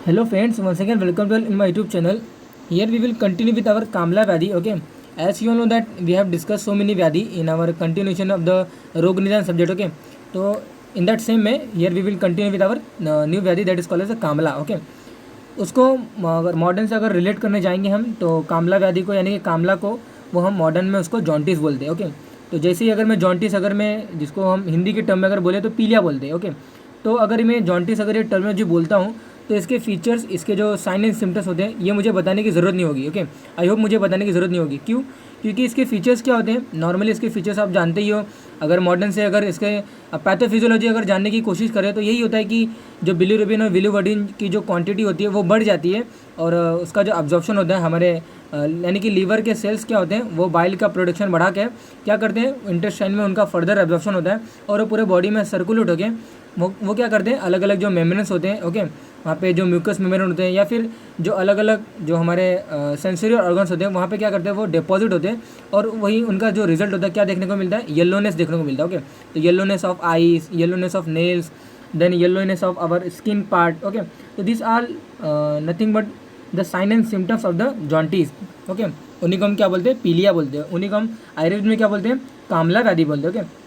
Hello friends, once again welcome to in my YouTube channel. Here we will continue with our Kamla Vyadhi. Okay, as you all know that we have discussed so many Vyadhi in our continuation of the Rog Nidan subject. Okay, so in that same way here we will continue with our new Vyadhi that is called as a Kamla. Okay, उसको अगर modern से अगर relate करने जाएंगे हम तो कामला व्याधि को यानी कि कामला को वो हम मॉडर्न में उसको जॉन्टिस बोलते हैं। ओके, तो जैसे ही अगर मैं जॉन्टिस अगर मैं जिसको हम हिंदी के टर्म में अगर बोले तो पीलिया बोलते हैं। ओके, तो अगर मैं जॉन्टिस अगर ये टर्मिनोलॉजी बोलता हूँ तो इसके फीचर्स इसके जो साइन एंड सिम्टम्स होते हैं ये मुझे बताने की ज़रूरत नहीं होगी। ओके, आई होप मुझे बताने की ज़रूरत नहीं होगी। क्यों? क्योंकि इसके फीचर्स क्या होते हैं, नॉर्मली इसके फीचर्स आप जानते ही हो। अगर मॉडर्न से अगर इसके पैथोफिजियोलॉजी अगर जानने की कोशिश करें तो यही होता है कि जो बिलीरुबिन और बिलीवर्डिन की जो क्वांटिटी होती है वो बढ़ जाती है और उसका जो अब्जॉर्प्शन होता है हमारे यानी कि लीवर के सेल्स क्या होते हैं वो बाइल का प्रोडक्शन बढ़ा के क्या करते हैं इंटेस्टाइन में उनका फर्दर एब्जॉर्प्शन होता है और वो पूरे बॉडी में सर्कुलेट होके वो क्या करते हैं अलग अलग जो मेम्ब्रेन्स होते हैं। ओके, वहाँ पे जो म्यूकस मेम्ब्रेन होते हैं या फिर जो अलग अलग जो हमारे सेंसरी ऑर्गन्स होते हैं वहाँ पे क्या करते हैं वो डिपॉजिट होते हैं और वही उनका जो रिजल्ट होता है क्या देखने को मिलता है, येलोनेस देखने को मिलता है। ओके, तो yellowness of eyes, yellowness of nails, then yellowness of our skin part. Okay, तो this are nothing but the sign and symptoms of the jaundice. Okay, उन्हीं को हम क्या बोलते हैं, पीलिया बोलते हैं। उन्हीं को हम आयुर्वेद में क्या बोलते हैं, कामला व्याधि बोलते हैं। ओके,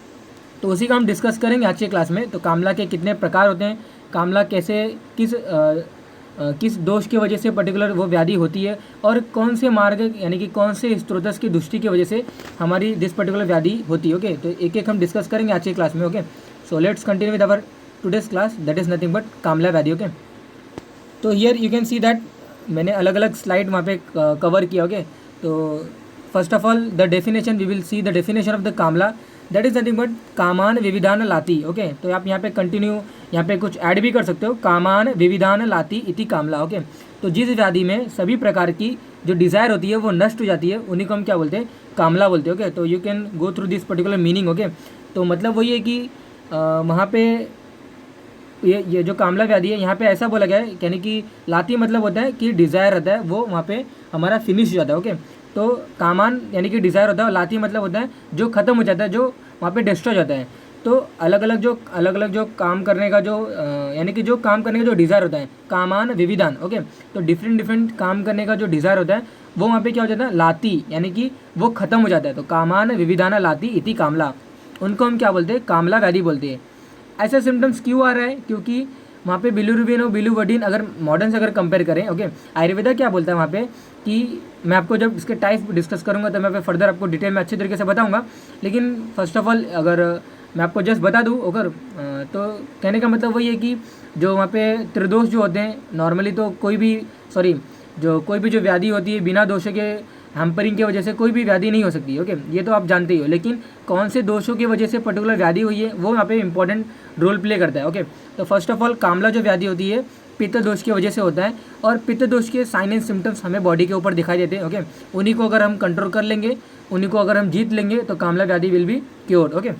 तो उसी का हम डिस्कस करेंगे आज की क्लास में। तो कामला के कितने प्रकार होते हैं, कामला कैसे किस दोष की वजह से पर्टिकुलर वो व्याधि होती है और कौन से मार्ग यानी कि कौन से स्त्रोतस की दृष्टि की वजह से हमारी दिस पर्टिकुलर व्याधि होती है। ओके, तो एक एक हम डिस्कस करेंगे आज की क्लास में। Okay, so let's continue with our today's class that is nothing but kamala vyadhi. Okay, तो here you can see that मैंने अलग अलग स्लाइड वहाँ पे कवर किया। ओके, तो first of all the definition we will see the definition of the Kamla that is nothing but कामान विविधान लाती। ओके, तो आप यहाँ पे कंटिन्यू यहाँ पे कुछ ऐड भी कर सकते हो, कामान विविधान लाती इति कामला। ओके, तो जिस व्याधि में सभी प्रकार की जो डिज़ायर होती है वो नष्ट हो जाती है उन्हीं को हम क्या बोलते हैं, कामला बोलते हैं। ओके, तो you can go through this particular meaning. Okay, तो मतलब वही है कि वहाँ पे ये जो कामला व्याधि है यहाँ पे ऐसा बोला गया है यानी कि लाती मतलब होता है कि डिज़ायर रहता है वो वहाँ पे हमारा फिनिश हो जाता है। ओके, तो कामान यानी कि डिज़ायर होता है, लाती मतलब होता है जो ख़त्म हो जाता है, जो वहाँ पे डिस्ट्रॉय हो जाता है। तो अलग अलग जो काम करने का जो यानी कि जो काम करने का जो डिज़ायर होता है, कामान विविधान। ओके, तो डिफरेंट काम करने का जो डिज़ायर होता है वो वहाँ पे क्या हो जाता है, लाती यानी कि वो ख़त्म हो जाता है। तो कामान विविधाना लाती इति कामला, उनको हम क्या बोलते हैं, कामला व्याधि बोलते हैं। ऐसे सिम्टम्स क्यों आ रहा है, क्योंकि वहाँ पे बिलीरुबिन और बिलीवर्डिन अगर मॉडर्न से अगर कंपेयर करें। ओके, आयुर्वेदा क्या बोलता है वहाँ पे कि मैं आपको जब इसके टाइप डिस्कस करूँगा तो मैं फर्दर आपको डिटेल में अच्छे तरीके से बताऊँगा। लेकिन फर्स्ट ऑफ ऑल अगर मैं आपको जस्ट बता दूँ अगर तो कहने का मतलब वही है कि जो वहाँ पे त्रिदोष जो होते हैं नॉर्मली तो कोई भी जो व्याधि होती है बिना दोषों के हैम्परिंग की वजह से कोई भी व्याधि नहीं हो सकती है। ओके, ये तो आप जानते ही हो। लेकिन कौन से दोषों की वजह से पर्टिकुलर व्याधि हुई है वो यहाँ पे इंपॉर्टेंट रोल प्ले करता है। ओके, तो फर्स्ट ऑफ ऑल कामला जो व्याधि होती है पित्त दोष की वजह से होता है और पित्त दोष के साइन एंड सिम्टम्स हमें बॉडी के ऊपर दिखाई देते हैं। ओके, उन्हीं को अगर हम कंट्रोल कर लेंगे, उन्हीं को अगर हम जीत लेंगे तो कामला व्याधि विल बी क्योर्ड। ओके,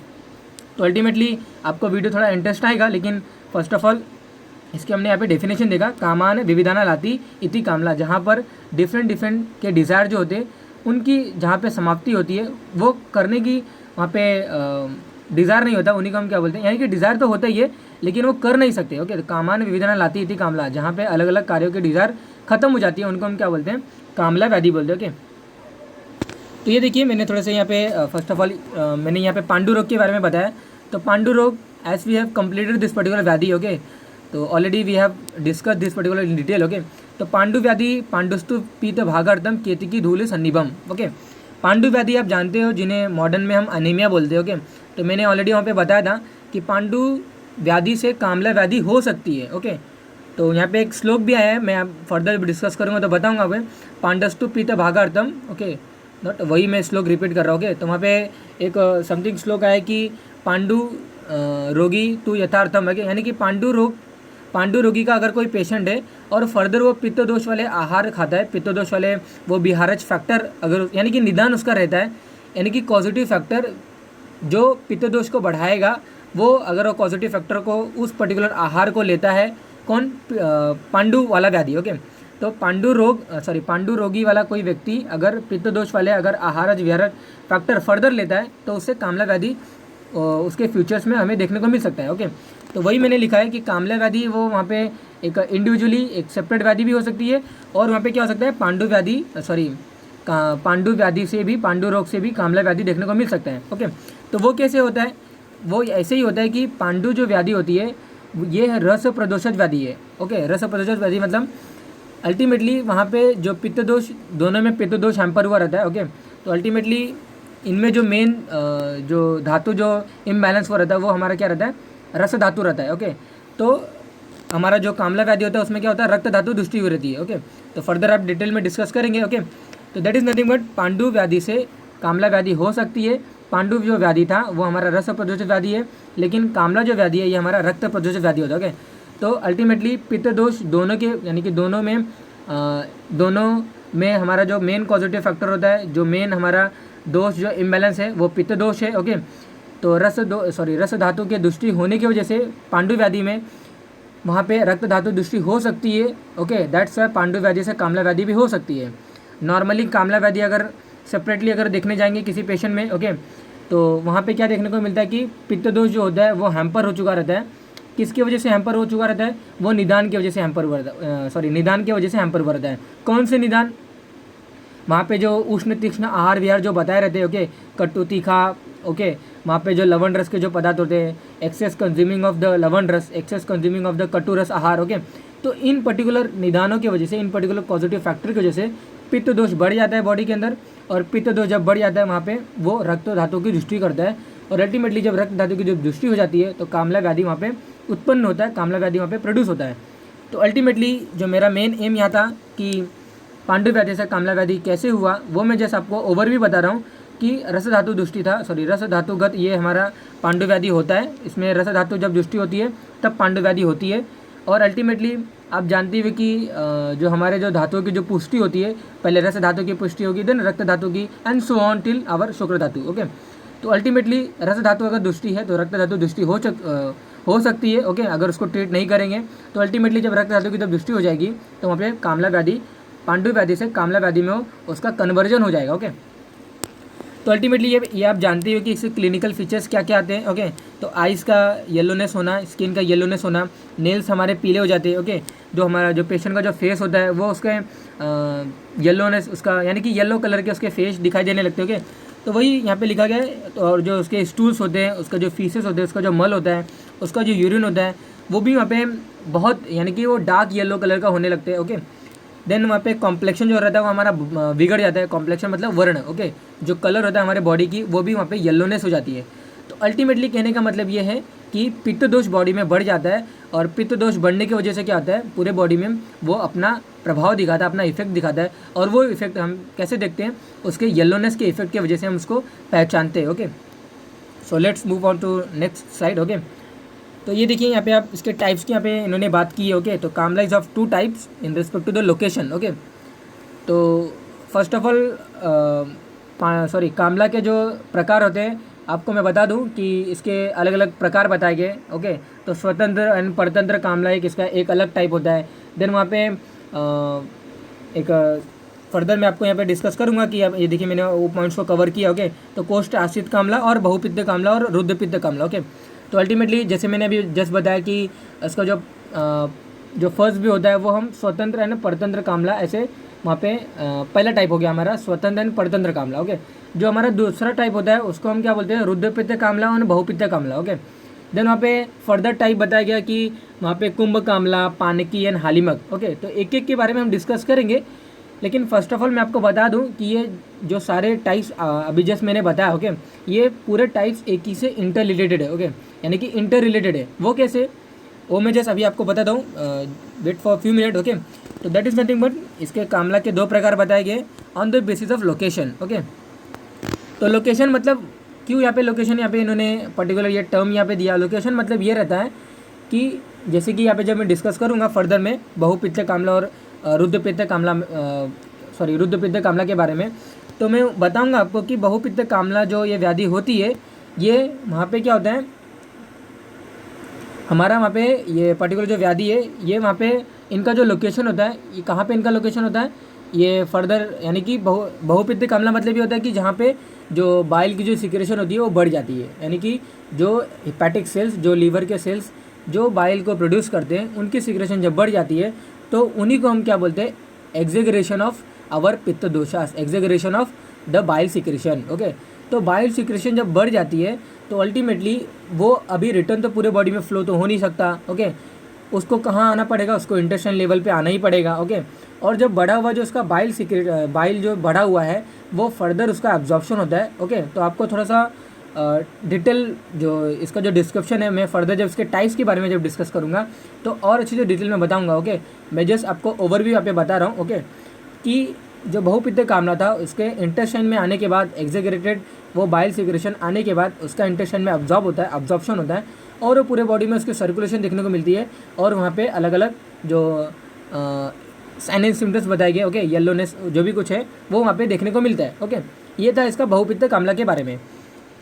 तो अल्टीमेटली आपको वीडियो थोड़ा इंटरेस्ट आएगा। लेकिन फर्स्ट ऑफ ऑल इसके हमने यहाँ पे डेफिनेशन देखा, कामान विविधाना लाती इति कामला, जहाँ पर डिफरेंट के डिज़ायर जो होते हैं उनकी जहाँ पे समाप्ति होती है वो करने की वहाँ पे डिज़ायर नहीं होता, उन्हीं को हम क्या बोलते हैं, यानी कि डिज़ायर तो होता ही है लेकिन वो कर नहीं सकते। ओके, तो कामान विविधाना लाती इति कामला, जहाँ पे अलग अलग कार्यों की डिज़ायर खत्म हो जाती है उनको हम क्या बोलते हैं, कामला व्याधि बोलते हैं। ओके, तो ये देखिए मैंने थोड़ा सा यहाँ पे फर्स्ट ऑफ ऑल मैंने यहाँ पे पांडु रोग के बारे में बताया। तो पांडु रोग as we have completed this particular व्याधि। ओके, तो already we have discuss this particular in detail. Okay, तो पांडु व्याधि पांडुस्तु पीत भागार्थम केतकी धूल सन्निभम। ओके, पांडु व्याधि आप जानते हो जिन्हें मॉडर्न में हम अनीमिया बोलते हैं। ओके, तो मैंने ऑलरेडी वहाँ पे बताया था कि पांडु व्याधि से कामला व्याधि हो सकती है। ओके, तो यहाँ पे एक श्लोक भी आया है, मैं फर्दर फर्दर डिस्कस करूँगा तो बताऊँगा मैं, पांडस्तु पीत भागार्थम। ओके, नॉट वही मैं श्लोक रिपीट कर रहा हूँ। ओके, तो वहाँ पे एक समथिंग श्लोक आया कि पांडु रोगी तू यथार्थम। ओके, यानी कि पांडु रोगी का अगर कोई पेशेंट है और फर्दर वो पित्त दोष वाले आहार खाता है, पित्त दोष वाले वो बिहारज फैक्टर अगर यानी कि निदान उसका रहता है, यानी कि पॉजिटिव फैक्टर जो पित्त दोष को बढ़ाएगा वो अगर वो पॉजिटिव फैक्टर को उस पर्टिकुलर आहार को लेता है, कौन, पांडु वाला व्याधि। ओके, तो पांडु रोगी वाला कोई व्यक्ति अगर पित्त दोष वाले अगर आहारज विहारज फैक्टर फर्दर लेता है तो उससे कामला व्याधि उसके फ्यूचर्स में हमें देखने को मिल सकता है। ओके, तो वही मैंने लिखा है कि कामला व्याधि वो वहाँ पे एक इंडिविजुअली एक सेपरेट व्याधि भी हो सकती है, और वहाँ पे क्या हो सकता है पांडु व्याधि पांडु व्याधि से भी, पांडु रोग से भी कामला व्याधि देखने को मिल सकता है। ओके, तो वो कैसे होता है, वो ऐसे ही होता है कि पांडु जो व्याधि होती है ये है रस प्रदोषज व्याधि है। ओके, रस प्रदोषज व्याधि मतलब अल्टीमेटली वहाँ पे जो पित्त दोष, दोनों में पित्त दोष हैम्पर हुआ रहता है। ओके, तो अल्टीमेटली इनमें जो मेन जो धातु जो इम्बैलेंस हुआ रहता है वो हमारा क्या रहता है, रस धातु रहता है। ओके, तो हमारा जो कामला व्याधि होता है उसमें क्या होता है, रक्त धातु दुष्टि हुई रहती है। ओके, तो फर्दर आप डिटेल में डिस्कस करेंगे। ओके, तो that is nothing but Pandu व्याधि से कामला व्याधि हो सकती है। पांडु जो व्याधि था वो हमारा रस प्रदोषित व्याधि है, लेकिन कामला जो व्याधि है ये हमारा रक्त प्रदोषित व्याधि होता है। ओके, तो अल्टीमेटली पित्त दोष दोनों के, यानी कि दोनों में हमारा जो मेन पॉजिटिव फैक्टर होता है, जो मेन हमारा दोष जो इम्बैलेंस है वो पित्त दोष है। ओके, तो रस धातु के दुष्टि होने की वजह से पांडु व्याधि में वहाँ पे रक्त धातु दुष्टि हो सकती है। ओके, दैट्स वाई पांडु व्याधि से कामला व्याधि भी हो सकती है। नॉर्मली कामला व्याधि अगर सेपरेटली अगर देखने जाएंगे किसी पेशेंट में, ओके, तो वहाँ पे क्या देखने को मिलता है कि पित्त दोष जो होता है वो हैम्पर हो चुका रहता है। किसकी वजह से हैम्पर हो चुका रहता है, वो निदान की वजह से हैम्पर हुआ रहता है, निदान की वजह से हैम्पर हुआ रहता है। कौन से निदान, वहाँ पे जो उष्ण तीक्ष्ण आहार विहार जो बताए रहते हैं। ओके, कटु तीखा, ओके, वहाँ पे जो लवण रस के जो पदार्थ होते हैं, एक्सेस कंज्यूमिंग ऑफ द लवण रस, एक्सेस कंज्यूमिंग ऑफ द कटु रस आहार। ओके, तो इन पर्टिकुलर निदानों की वजह से, इन पर्टिकुलर पॉजिटिव फैक्टर की वजह से पित्त दोष बढ़ जाता है बॉडी के अंदर, और पित्त दोष जब बढ़ जाता है वहाँ पे वो रक्त धातु की दुष्टि करता है, और अल्टीमेटली जब रक्त धातु की जब दुष्टि हो जाती है तो कामला व्याधि वहाँ पे उत्पन्न होता है, कामला व्याधि वहाँ पे प्रोड्यूस होता है। तो अल्टीमेटली जो मेरा मेन एम यहाँ था कि पांडु व्याधि से कामला व्याधि कैसे हुआ, वो मैं जैसे आपको ओवरव्यू बता रहा हूँ कि रस धातु दुष्टि था, रस धातुगत ये हमारा पांडु व्याधि होता है। इसमें रस धातु जब दुष्टि होती है तब पांडु व्याधि होती है। और अल्टीमेटली आप जानते हुए कि जो हमारे जो धातुओं की जो पुष्टि होती है, पहले रस धातु की पुष्टि होगी, देन रक्त धातु की, and so on till our शुक्र धातु। ओके, तो अल्टीमेटली रस धातु अगर दुष्टि है तो रक्त धातु दुष्टि हो सकती है। ओके, अगर उसको ट्रीट नहीं करेंगे तो अल्टीमेटली जब रक्त धातु की जब दुष्टि हो जाएगी तो वहाँ पे कामला व्याधि, पांडु व्याधि से कामला व्याधि में उसका कन्वर्जन हो जाएगा। ओके, तो अल्टीमेटली ये आप जानते हो कि इसके क्लिनिकल फीचर्स क्या क्या आते हैं। ओके, तो आइज़ का येलोनेस होना, स्किन का येलोनेस होना, नेल्स हमारे पीले हो जाते हैं। ओके, जो हमारा जो पेशेंट का जो फेस होता है वो उसके येलोनेस, उसका यानी कि येलो कलर के उसके फेस दिखाई देने लगते हैं। ओके, तो वही यहाँ पे लिखा गया है। तो और जो उसके स्टूल्स होते हैं, उसका जो फीसेस होते हैं, उसका जो मल होता है, उसका जो यूरिन होता है, वो भी वहाँ पे बहुत, यानी कि वो डार्क येलो कलर का होने लगते हैं। ओके, देन वहाँ पे कॉम्प्लेक्शन जो रहता है वो हमारा बिगड़ जाता है। कॉम्प्लेक्शन मतलब वर्ण। ओके, जो कलर होता है हमारे बॉडी की वो भी वहाँ पे येलोनेस हो जाती है। तो अल्टीमेटली कहने का मतलब ये है कि पित्त दोष बॉडी में बढ़ जाता है, और पित्त दोष बढ़ने की वजह से क्या होता है, पूरे बॉडी में वो अपना प्रभाव दिखाता है, अपना इफेक्ट दिखाता है। और वो इफेक्ट हम कैसे देखते हैं, उसके येलोनेस के इफेक्ट की वजह से हम उसको पहचानते हैं। Okay, so let's move on to next slide. Okay, तो ये देखिए यहाँ पे आप इसके टाइप्स की यहाँ पे इन्होंने बात की है। ओके, तो kamala is of 2 types in respect to the location. Okay, तो फर्स्ट ऑफ ऑल कामला के जो प्रकार होते हैं आपको मैं बता दूं कि इसके अलग अलग प्रकार बताए गए। ओके, तो स्वतंत्र एंड परतंत्र कामला इसका एक अलग टाइप होता है। देन वहाँ पे एक फर्दर मैं आपको यहाँ पे डिस्कस करूँगा कि आप ये देखिए मैंने वो पॉइंट्स को कवर किया। ओके, तो कोष्ठ आश्रित कामला और बहुपित्त कामला और रुद्रपित्त कामला। ओके, तो अल्टीमेटली जैसे मैंने अभी जस्ट बताया कि इसका जो फर्स्ट भी होता है वो हम स्वतंत्र एंड परतंत्र कामला, ऐसे वहाँ पे पहला टाइप हो गया हमारा स्वतंत्र एंड परतंत्र कामला। ओके, जो हमारा दूसरा टाइप होता है उसको हम क्या बोलते हैं, रुद्रपित्त कामला और बहुपित्त कामला। ओके, देन वहाँ पे फर्दर टाइप बताया गया कि वहाँ पे कुंभ कामला, पानकी एंड हालिमक। ओके, तो एक एक के बारे में हम डिस्कस करेंगे, लेकिन फर्स्ट ऑफ ऑल मैं आपको बता दूं कि ये जो सारे टाइप्स अभी जस्ट मैंने बताया, ओके, ये पूरे टाइप्स एक ही से इंटर रिलेटेड है। ओके, यानी कि इंटर रिलेटेड है। वो कैसे, वो मैं जस्ट अभी आपको बताता हूँ, wait for few minute. Okay, तो दैट इज़ नथिंग बट इसके कामला के 2 प्रकार बताए गए on the basis of location. Okay, तो लोकेशन मतलब क्यों यहाँ पे लोकेशन, यहाँ पे इन्होंने पर्टिकुलर ये टर्म यहाँ पे दिया। लोकेशन मतलब ये रहता है कि जैसे कि यहाँ पे जब मैं डिस्कस करूँगा फर्दर में बहुपित्त कामला और रुद्रपित्त कामला के बारे में, तो मैं बताऊंगा आपको कि बहुपित्त कामला जो ये व्याधि होती है, ये वहाँ पे क्या होता है, हमारा वहाँ पे ये पर्टिकुलर जो व्याधि है ये वहाँ पे इनका जो लोकेशन होता है, ये कहाँ पे इनका लोकेशन होता है, ये फर्दर यानी कि बहुपित्त कामला मतलब ये होता है कि जहाँ पे जो बाइल की जो सिक्रेशन होती है वो बढ़ जाती है, यानी कि जो हिपैटिक सेल्स, जो लीवर के सेल्स जो बाइल को प्रोड्यूस करते हैं उनकी सिक्रेशन जब बढ़ जाती है तो उन्हीं को हम क्या बोलते हैं, एग्जेगरेशन of our pitta doshas, exaggeration of the bile secretion. Okay, तो बाइल सिक्रेशन जब बढ़ जाती है तो अल्टीमेटली वो अभी रिटर्न तो पूरे बॉडी में फ्लो तो हो नहीं सकता। ओके, उसको कहाँ आना पड़ेगा, उसको इंटेस्टाइन लेवल पे आना ही पड़ेगा। ओके, और जब बढ़ा हुआ जो उसका बाइल जो बढ़ा हुआ है वो फर्दर उसका एब्जॉर्प्शन होता है। ओके, तो आपको थोड़ा सा डिटेल जो इसका जो डिस्क्रिप्शन है मैं फर्दर जब इसके टाइप्स के बारे में जब डिस्कस करूँगा तो और अच्छी से डिटेल में बताऊँगा। ओके, मैं जस्ट आपको ओवरव्यू यहाँ पे बता रहा हूँ। ओके, कि जो बहुपित्त कामला था उसके इंटेस्टाइन में आने के बाद एग्जेगरेटेड वो बाइल सिक्रेशन आने के बाद उसका इंटेस्टाइन में अब्जॉर्ब होता है, अब्जॉर्प्शन होता है और वो पूरे बॉडी में उसकी सर्कुलेशन देखने को मिलती है और वहाँ पे अलग अलग जो साइन एंड सिम्टम्स बताए गए, ओके, येलोनेस जो भी कुछ है वो वहाँ पे देखने को मिलता है। ओके, ये था इसका बहुपित्त कामला के बारे में।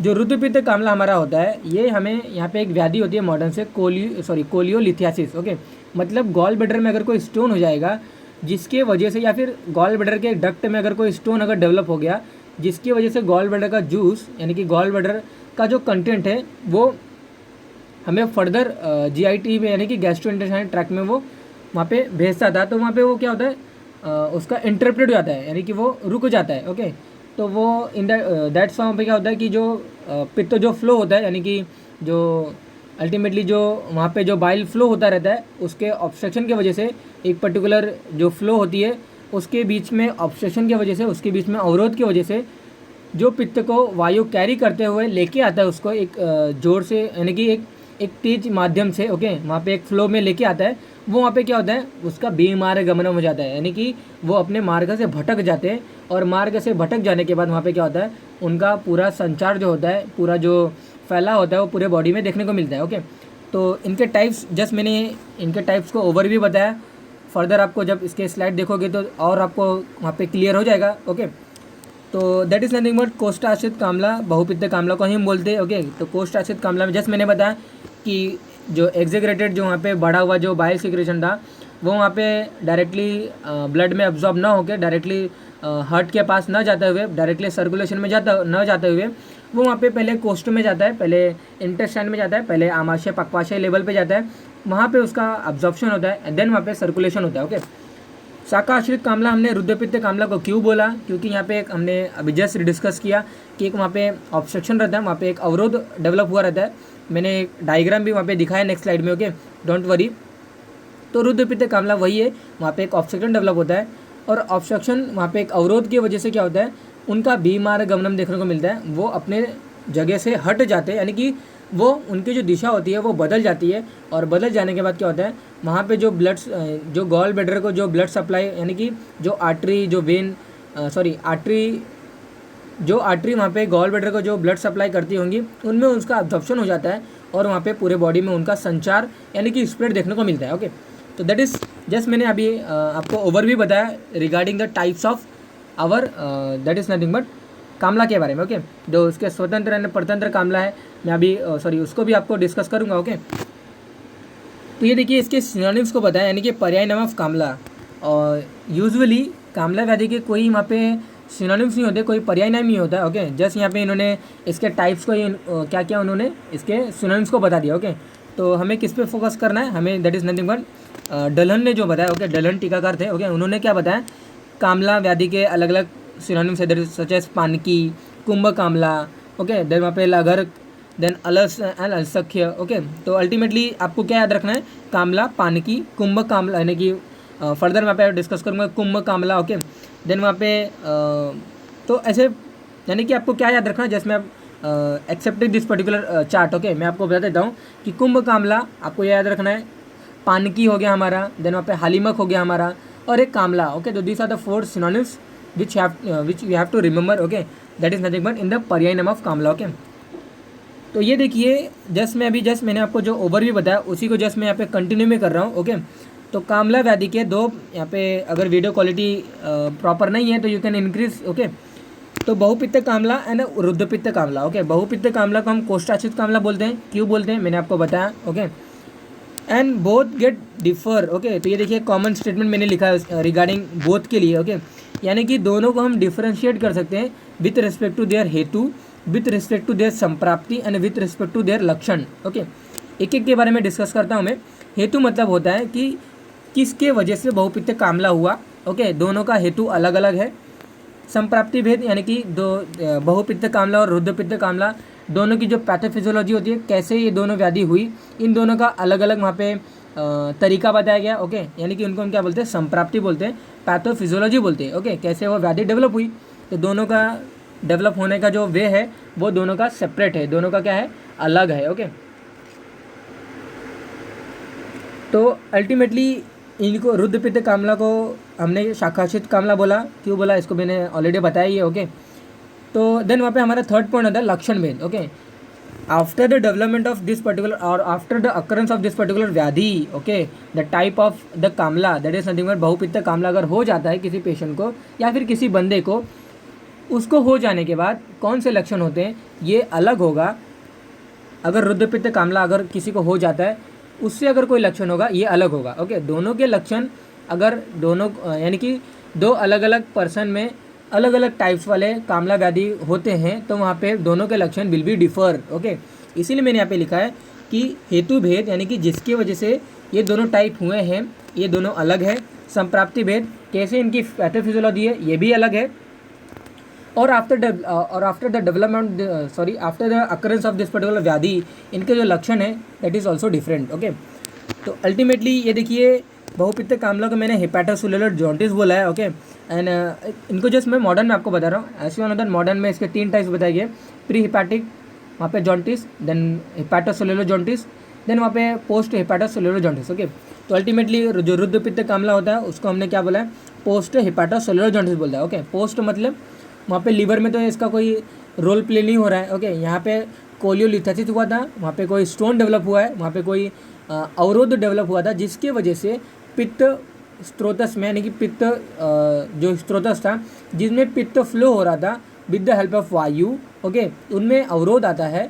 जो रुद्रपित्त कामला हमारा होता है ये हमें यहाँ पे एक व्याधि होती है मॉडर्न से कोलियोलिथियासिस। ओके, मतलब गॉल ब्लैडर में अगर कोई स्टोन हो जाएगा जिसके वजह से, या फिर गॉल ब्लैडर के डक्ट में अगर कोई स्टोन अगर डेवलप हो गया जिसकी वजह से गॉल ब्लैडर का जूस यानी कि गॉल ब्लैडर का जो कंटेंट है वो हमें फर्दर जीआईटी में यानी कि गैस्ट्रोइंटेस्टाइनल ट्रैक्ट में वो वहाँ पे भेजता था, तो वहाँ पे वो क्या होता है उसका इंटरप्रेट हो जाता है यानी कि वो रुक जाता है। ओके, तो वो इन दैट फॉर्म पे क्या होता है कि जो पित्त जो फ्लो होता है यानी कि जो अल्टीमेटली जो वहाँ पे जो बाइल फ्लो होता रहता है उसके ऑब्स्ट्रक्शन की वजह से एक पर्टिकुलर जो फ्लो होती है उसके बीच में ऑब्स्ट्रक्शन की वजह से, उसके बीच में अवरोध की वजह से जो पित्त को वायु कैरी करते हुए लेके आता है उसको एक जोर से यानी कि एक तेज माध्यम से। ओके, वहाँ पे एक फ्लो में लेके आता है, वो वहाँ पे क्या होता है उसका बेमार्ग गमनम हो जाता है यानी कि वो अपने मार्ग से भटक जाते हैं और मार्ग से भटक जाने के बाद वहाँ पे क्या होता है उनका पूरा संचार जो होता है, पूरा जो फैला होता है वो पूरे बॉडी में देखने को मिलता है। ओके, तो इनके टाइप्स जस्ट मैंने इनके टाइप्स को ओवरव्यू बताया, फर्दर आपको जब इसके स्लाइड देखोगे तो और आपको वहाँ पे क्लियर हो जाएगा। ओके, तो दैट इज़ नथिंग बट कोष्ठाश्रित कामला, बहुपित्त कामला को ही हम बोलते हैं। ओके, तो कोष्ठाश्रित कामला में जस्ट मैंने बताया कि जो एग्जेगरेटेड जो वहाँ पे बढ़ा हुआ जो बाइल सिक्रेशन था वो वहाँ पे डायरेक्टली ब्लड में अब्जॉर्ब ना होकर डायरेक्टली हार्ट के पास ना जाते हुए, डायरेक्टली सर्कुलेशन में जाते हुए वो वहाँ पे पहले कोष्ठ में जाता है, पहले इंटेस्टाइन में जाता है, पहले आमाशय पक्वाशय लेवल पे जाता है, वहाँ पे उसका अब्जॉर्प्शन होता है एंड देन वहाँ पे सर्कुलेशन होता है। ओके, शाखा आश्रित कामला हमने रुद्रपित्त कामला को क्यों बोला, क्योंकि यहाँ पे एक हमने अभी जस्ट डिस्कस किया कि एक वहाँ पे ऑब्स्ट्रक्शन रहता है, वहाँ पे एक अवरोध डेवलप हुआ रहता है, मैंने एक डायग्राम भी वहाँ पे दिखाया नेक्स्ट स्लाइड में। Okay, don't worry. तो रुद्रपित्त कामला वही है, वहाँ पे एक ऑब्स्ट्रक्शन डेवलप होता है और ऑब्स्ट्रक्शन वहाँ पे एक अवरोध की वजह से क्या होता है उनका बीमार्ग गमनम देखने को मिलता है, वो अपने जगह से हट जाते हैं यानी कि वो उनकी जो दिशा होती है वो बदल जाती है और बदल जाने के बाद क्या होता है वहाँ पे जो ब्लड जो गॉल ब्लैडर को जो ब्लड सप्लाई यानी कि जो आर्टरी जो वेन आर्टरी वहाँ पे गॉल ब्लैडर को जो ब्लड सप्लाई करती होंगी उनमें उसका अब्जॉर्प्शन हो जाता है और वहाँ पे पूरे बॉडी में उनका संचार यानी कि स्प्रेड देखने को मिलता है। ओके, तो दैट इज़ जस्ट मैंने अभी आपको ओवरव्यू बताया regarding the types of our that is nothing but कामला के बारे में। ओके, जो उसके स्वतंत्र एंड परतंत्र कामला है मैं अभी उसको भी आपको डिस्कस करूँगा। ओके, तो ये देखिए इसके सिनोनिम्स को बताया यानी कि पर्याय नाम ऑफ कामला, और यूजुअली कामला व्याधि के कोई वहाँ पे सिनोनिम्स नहीं होते, कोई पर्याय नाम नहीं होता है। ओके, जस्ट यहाँ पे इन्होंने इसके टाइप्स को क्या क्या उन्होंने इसके सिनोनिम्स को बता दिया। ओके, तो हमें किस पे फोकस करना है, हमें दैट इज़ नथिंग बट डलन ने जो बताया। ओके, डलन टीकाकार थे। ओके, उन्होंने क्या बताया कामला व्याधि के अलग अलग सिनोनिम्स है, सच एज पानकी, कुंभ कामला। ओके, देन वहाँ पे लगर, देन अलस एंड अलसख्य। ओके, तो अल्टीमेटली आपको क्या याद रखना है कामला, पानकी, कुंभ कामला यानी कि फर्दर वहाँ पे डिस्कस करूँगा कुंभ कामला। ओके, देन वहाँ पे तो ऐसे यानी कि आपको क्या याद रखना है, जैसे मैं accepted this particular chart. Okay, मैं आपको बता देता हूँ कि कुंभ कामला आपको याद रखना है, पानकी हो गया हमारा, देन वहाँ पे हालिमक हो गया हमारा और एक कामला। ओके, तो this are the 4 synonyms which you have to remember. Okay, that is nothing but in the पर्याय नाम ऑफ कामला। ओके, तो ये देखिए मैंने आपको जो ओवरव्यू बताया उसी को जस्ट मैं यहाँ पे कंटिन्यू में कर रहा हूँ। ओके, तो कामला व्याधि के दो यहाँ पे अगर वीडियो क्वालिटी प्रॉपर नहीं है तो यू कैन इंक्रीज। ओके, तो बहुपित्त कामला एंड रुद्रपित्त कामला। ओके, बहुपित्त कामला को हम कोष्ठाश्रित कामला बोलते हैं, क्यों बोलते हैं मैंने आपको बताया। Okay, and both get differ. Okay, तो ये देखिए कॉमन स्टेटमेंट मैंने लिखा है रिगार्डिंग बोथ के लिए। ओके, यानी कि दोनों को हम डिफरेंशिएट कर सकते हैं with respect to their hetu, with respect to their samprapti and with respect to their lakshana. Okay, एक एक के बारे में डिस्कस करता हूँ मैं। हेतु मतलब होता है कि किसके वजह से बहुपित्त कामला हुआ, ओके, दोनों का हेतु अलग अलग है। संप्राप्ति भेद यानी कि बहुपित्त कामला और रुद्रपित्त कामला दोनों की जो पैथोफिजियोलॉजी होती है, कैसे ये दोनों व्याधि हुई, इन दोनों का अलग अलग वहाँ पे तरीका बताया गया, ओके। यानी कि उनको हम क्या बोलते हैं, संप्राप्ति बोलते हैं, पैथोफिजियोलॉजी बोलते हैं, ओके, कैसे वो व्याधि डेवलप हुई। तो दोनों का डेवलप होने का जो वे है वो दोनों का सेपरेट है, दोनों का क्या है, अलग है, ओके। तो अल्टीमेटली इनको रुद्रपित्त कामला को हमने शाखाशित कामला बोला, क्यों बोला इसको मैंने ऑलरेडी बताया ही है, ओके। तो देन वहाँ पे हमारा थर्ड पॉइंट होता है लक्षण भेद, okay. After the development of this particular और after the occurrence of this particular व्याधि, okay, the type of the Kamla that is nothing but bahupitta kamala अगर हो जाता है किसी पेशेंट को या फिर किसी बंदे को, उसको हो जाने के बाद कौन से लक्षण होते हैं ये अलग होगा। अगर रुद्रपित्त कामला अगर किसी को हो जाता है, उससे अगर कोई लक्षण होगा ये अलग होगा, ओके। दोनों के लक्षण अगर दोनों यानी कि दो अलग अलग पर्सन में अलग अलग टाइप्स वाले कामला व्याधि होते हैं तो वहाँ पे दोनों के लक्षण विल बी डिफर, ओके। इसीलिए मैंने यहाँ पे लिखा है कि हेतु भेद यानी कि जिसकी वजह से ये दोनों टाइप हुए हैं ये दोनों अलग है। संप्राप्ति भेद कैसे इनकी पैथोफिजियोलॉजी है ये भी अलग है। और after the development after the occurrence of this particular व्याधि इनके जो लक्षण है that is also different, okay. तो अल्टीमेटली ये देखिए बहुपित्त कामला को मैंने हेपेटोसेलुलर जॉन्टिस बोला है, ओके। एंड इनको जस्ट मैं मॉडर्न में आपको बता रहा हूँ, ऐसे अनदर मॉडर्न में इसके 3 टाइप्स बताए गए, प्री हिपैटिक वहाँ पे जॉन्टिस, देन हेपेटोसेलुलर जॉन्टिस, देन वहाँ पे पोस्ट हेपेटोसेलुलर जॉन्टिस, ओके। तो अल्टीमेटली जो रुद्रपित्त कामला होता है उसको हमने क्या बोला है, पोस्ट हेपेटोसेलुलर जॉन्टिस बोलता है, ओके। पोस्ट मतलब वहाँ पे लीवर में तो इसका कोई रोल प्ले नहीं हो रहा है, ओके। यहाँ पे कोलियोलिथेसिस हुआ था, वहाँ पे कोई स्टोन डेवलप हुआ है, वहाँ पे कोई अवरोध डेवलप हुआ था जिसकी वजह से पित्त स्त्रोतस में यानी कि पित्त जो स्त्रोतस था जिसमें पित्त फ्लो हो रहा था विद द हेल्प ऑफ वायु, ओके, उनमें अवरोध आता है।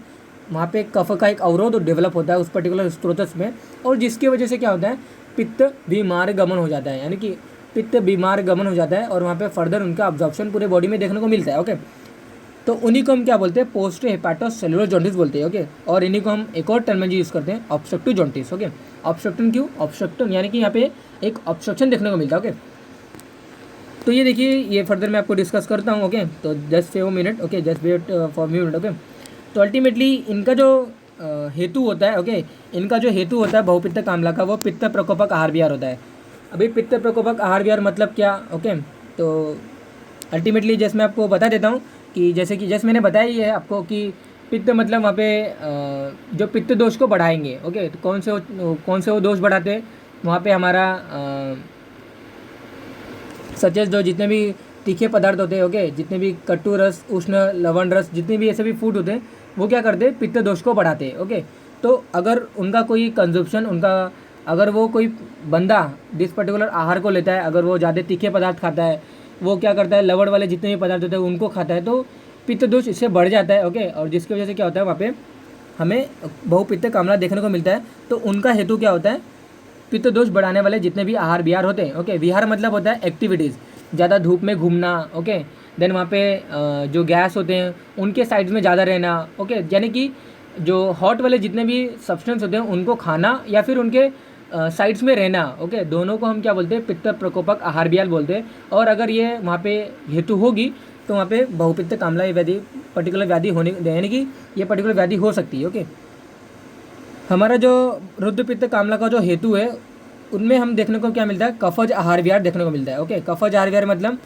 वहाँ पे कफ का एक अवरोध डेवलप होता है उस पर्टिकुलर स्त्रोतस में, और जिसकी वजह से क्या होता है, पित्त बीमार गमन हो जाता है, यानी कि पित्त बीमार गमन हो जाता है और वहाँ पे फर्दर उनका अब्जॉर्प्शन पूरे बॉडी में देखने को मिलता है, ओके। तो उन्हीं को हम क्या बोलते हैं, पोस्ट हेपेटोसेलुलर जॉन्टिस बोलते हैं, ओके। और इन्हीं को हम एक और टर्मिनोलॉजी यूज़ करते हैं, ऑब्स्ट्रक्टिव जॉन्टिस, ओके। ऑब्स्ट्रक्टिव क्यों, ऑब्स्ट्रक्टिव यानी कि यहाँ पे एक ऑब्स्ट्रक्शन देखने को मिलता है, ओके। तो ये देखिए ये फर्दर मैं आपको डिस्कस करता हूँ, ओके। तो just few minute, okay, just wait for minute, okay. तो अल्टीमेटली इनका जो हेतु होता है, ओके, इनका जो हेतु होता है बहुपित्त कामला का वो पित्त प्रकोपक आहार विहार होता है। अभी पित्त प्रकोपक आहार विहार मतलब क्या, ओके। तो अल्टीमेटली जैसे मैं आपको बता देता हूँ कि जैसे कि जैसे मैंने बताया ही है आपको कि पित्त मतलब वहाँ पे जो पित्त दोष को बढ़ाएंगे, ओके। तो कौन से वो दोष बढ़ाते हैं, वहाँ पे हमारा सचेज जो जितने भी तीखे पदार्थ होते हैं, ओके, जितने भी कटु रस, उष्ण, लवण रस, जितने भी ऐसे भी फूड होते हैं वो क्या करते हैं, पित्त दोष को बढ़ाते हैं, ओके। तो अगर उनका कोई कंजप्शन अगर वो कोई बंदा दिस पर्टिकुलर आहार को लेता है, अगर वो ज़्यादा तीखे पदार्थ खाता है, वो क्या करता है, लवण वाले जितने भी पदार्थ होते हैं उनको खाता है, तो पित्त दोष इससे बढ़ जाता है, ओके। और जिसकी वजह से क्या होता है, वहाँ पे हमें बहुपित्त कामला देखने को मिलता है। तो उनका हेतु क्या होता है, पित्त दोष बढ़ाने वाले जितने भी आहार विहार होते हैं, ओके। विहार मतलब होता है एक्टिविटीज़, ज़्यादा धूप में घूमना, ओके। देन वहाँ पे जो गैस होते हैं उनके साइड्स में ज़्यादा रहना, ओके। यानी कि जो हॉट वाले जितने भी सब्सटेंस होते हैं उनको खाना या फिर उनके साइड्स में रहना, ओके, दोनों को हम क्या बोलते हैं, पित्त प्रकोपक आहार विहार बोलते हैं। और अगर ये वहाँ पे हेतु होगी तो वहाँ पे बहुपित्त कामला व्याधि पर्टिकुलर व्याधि होने यानी कि ये पर्टिकुलर व्याधि हो सकती है, ओके। हमारा जो रुद्रपित्त कामला का जो हेतु है उनमें हम देखने को क्या मिलता है, कफज आहार विहार देखने को मिलता है, ओके। कफज आहार विहार मतलब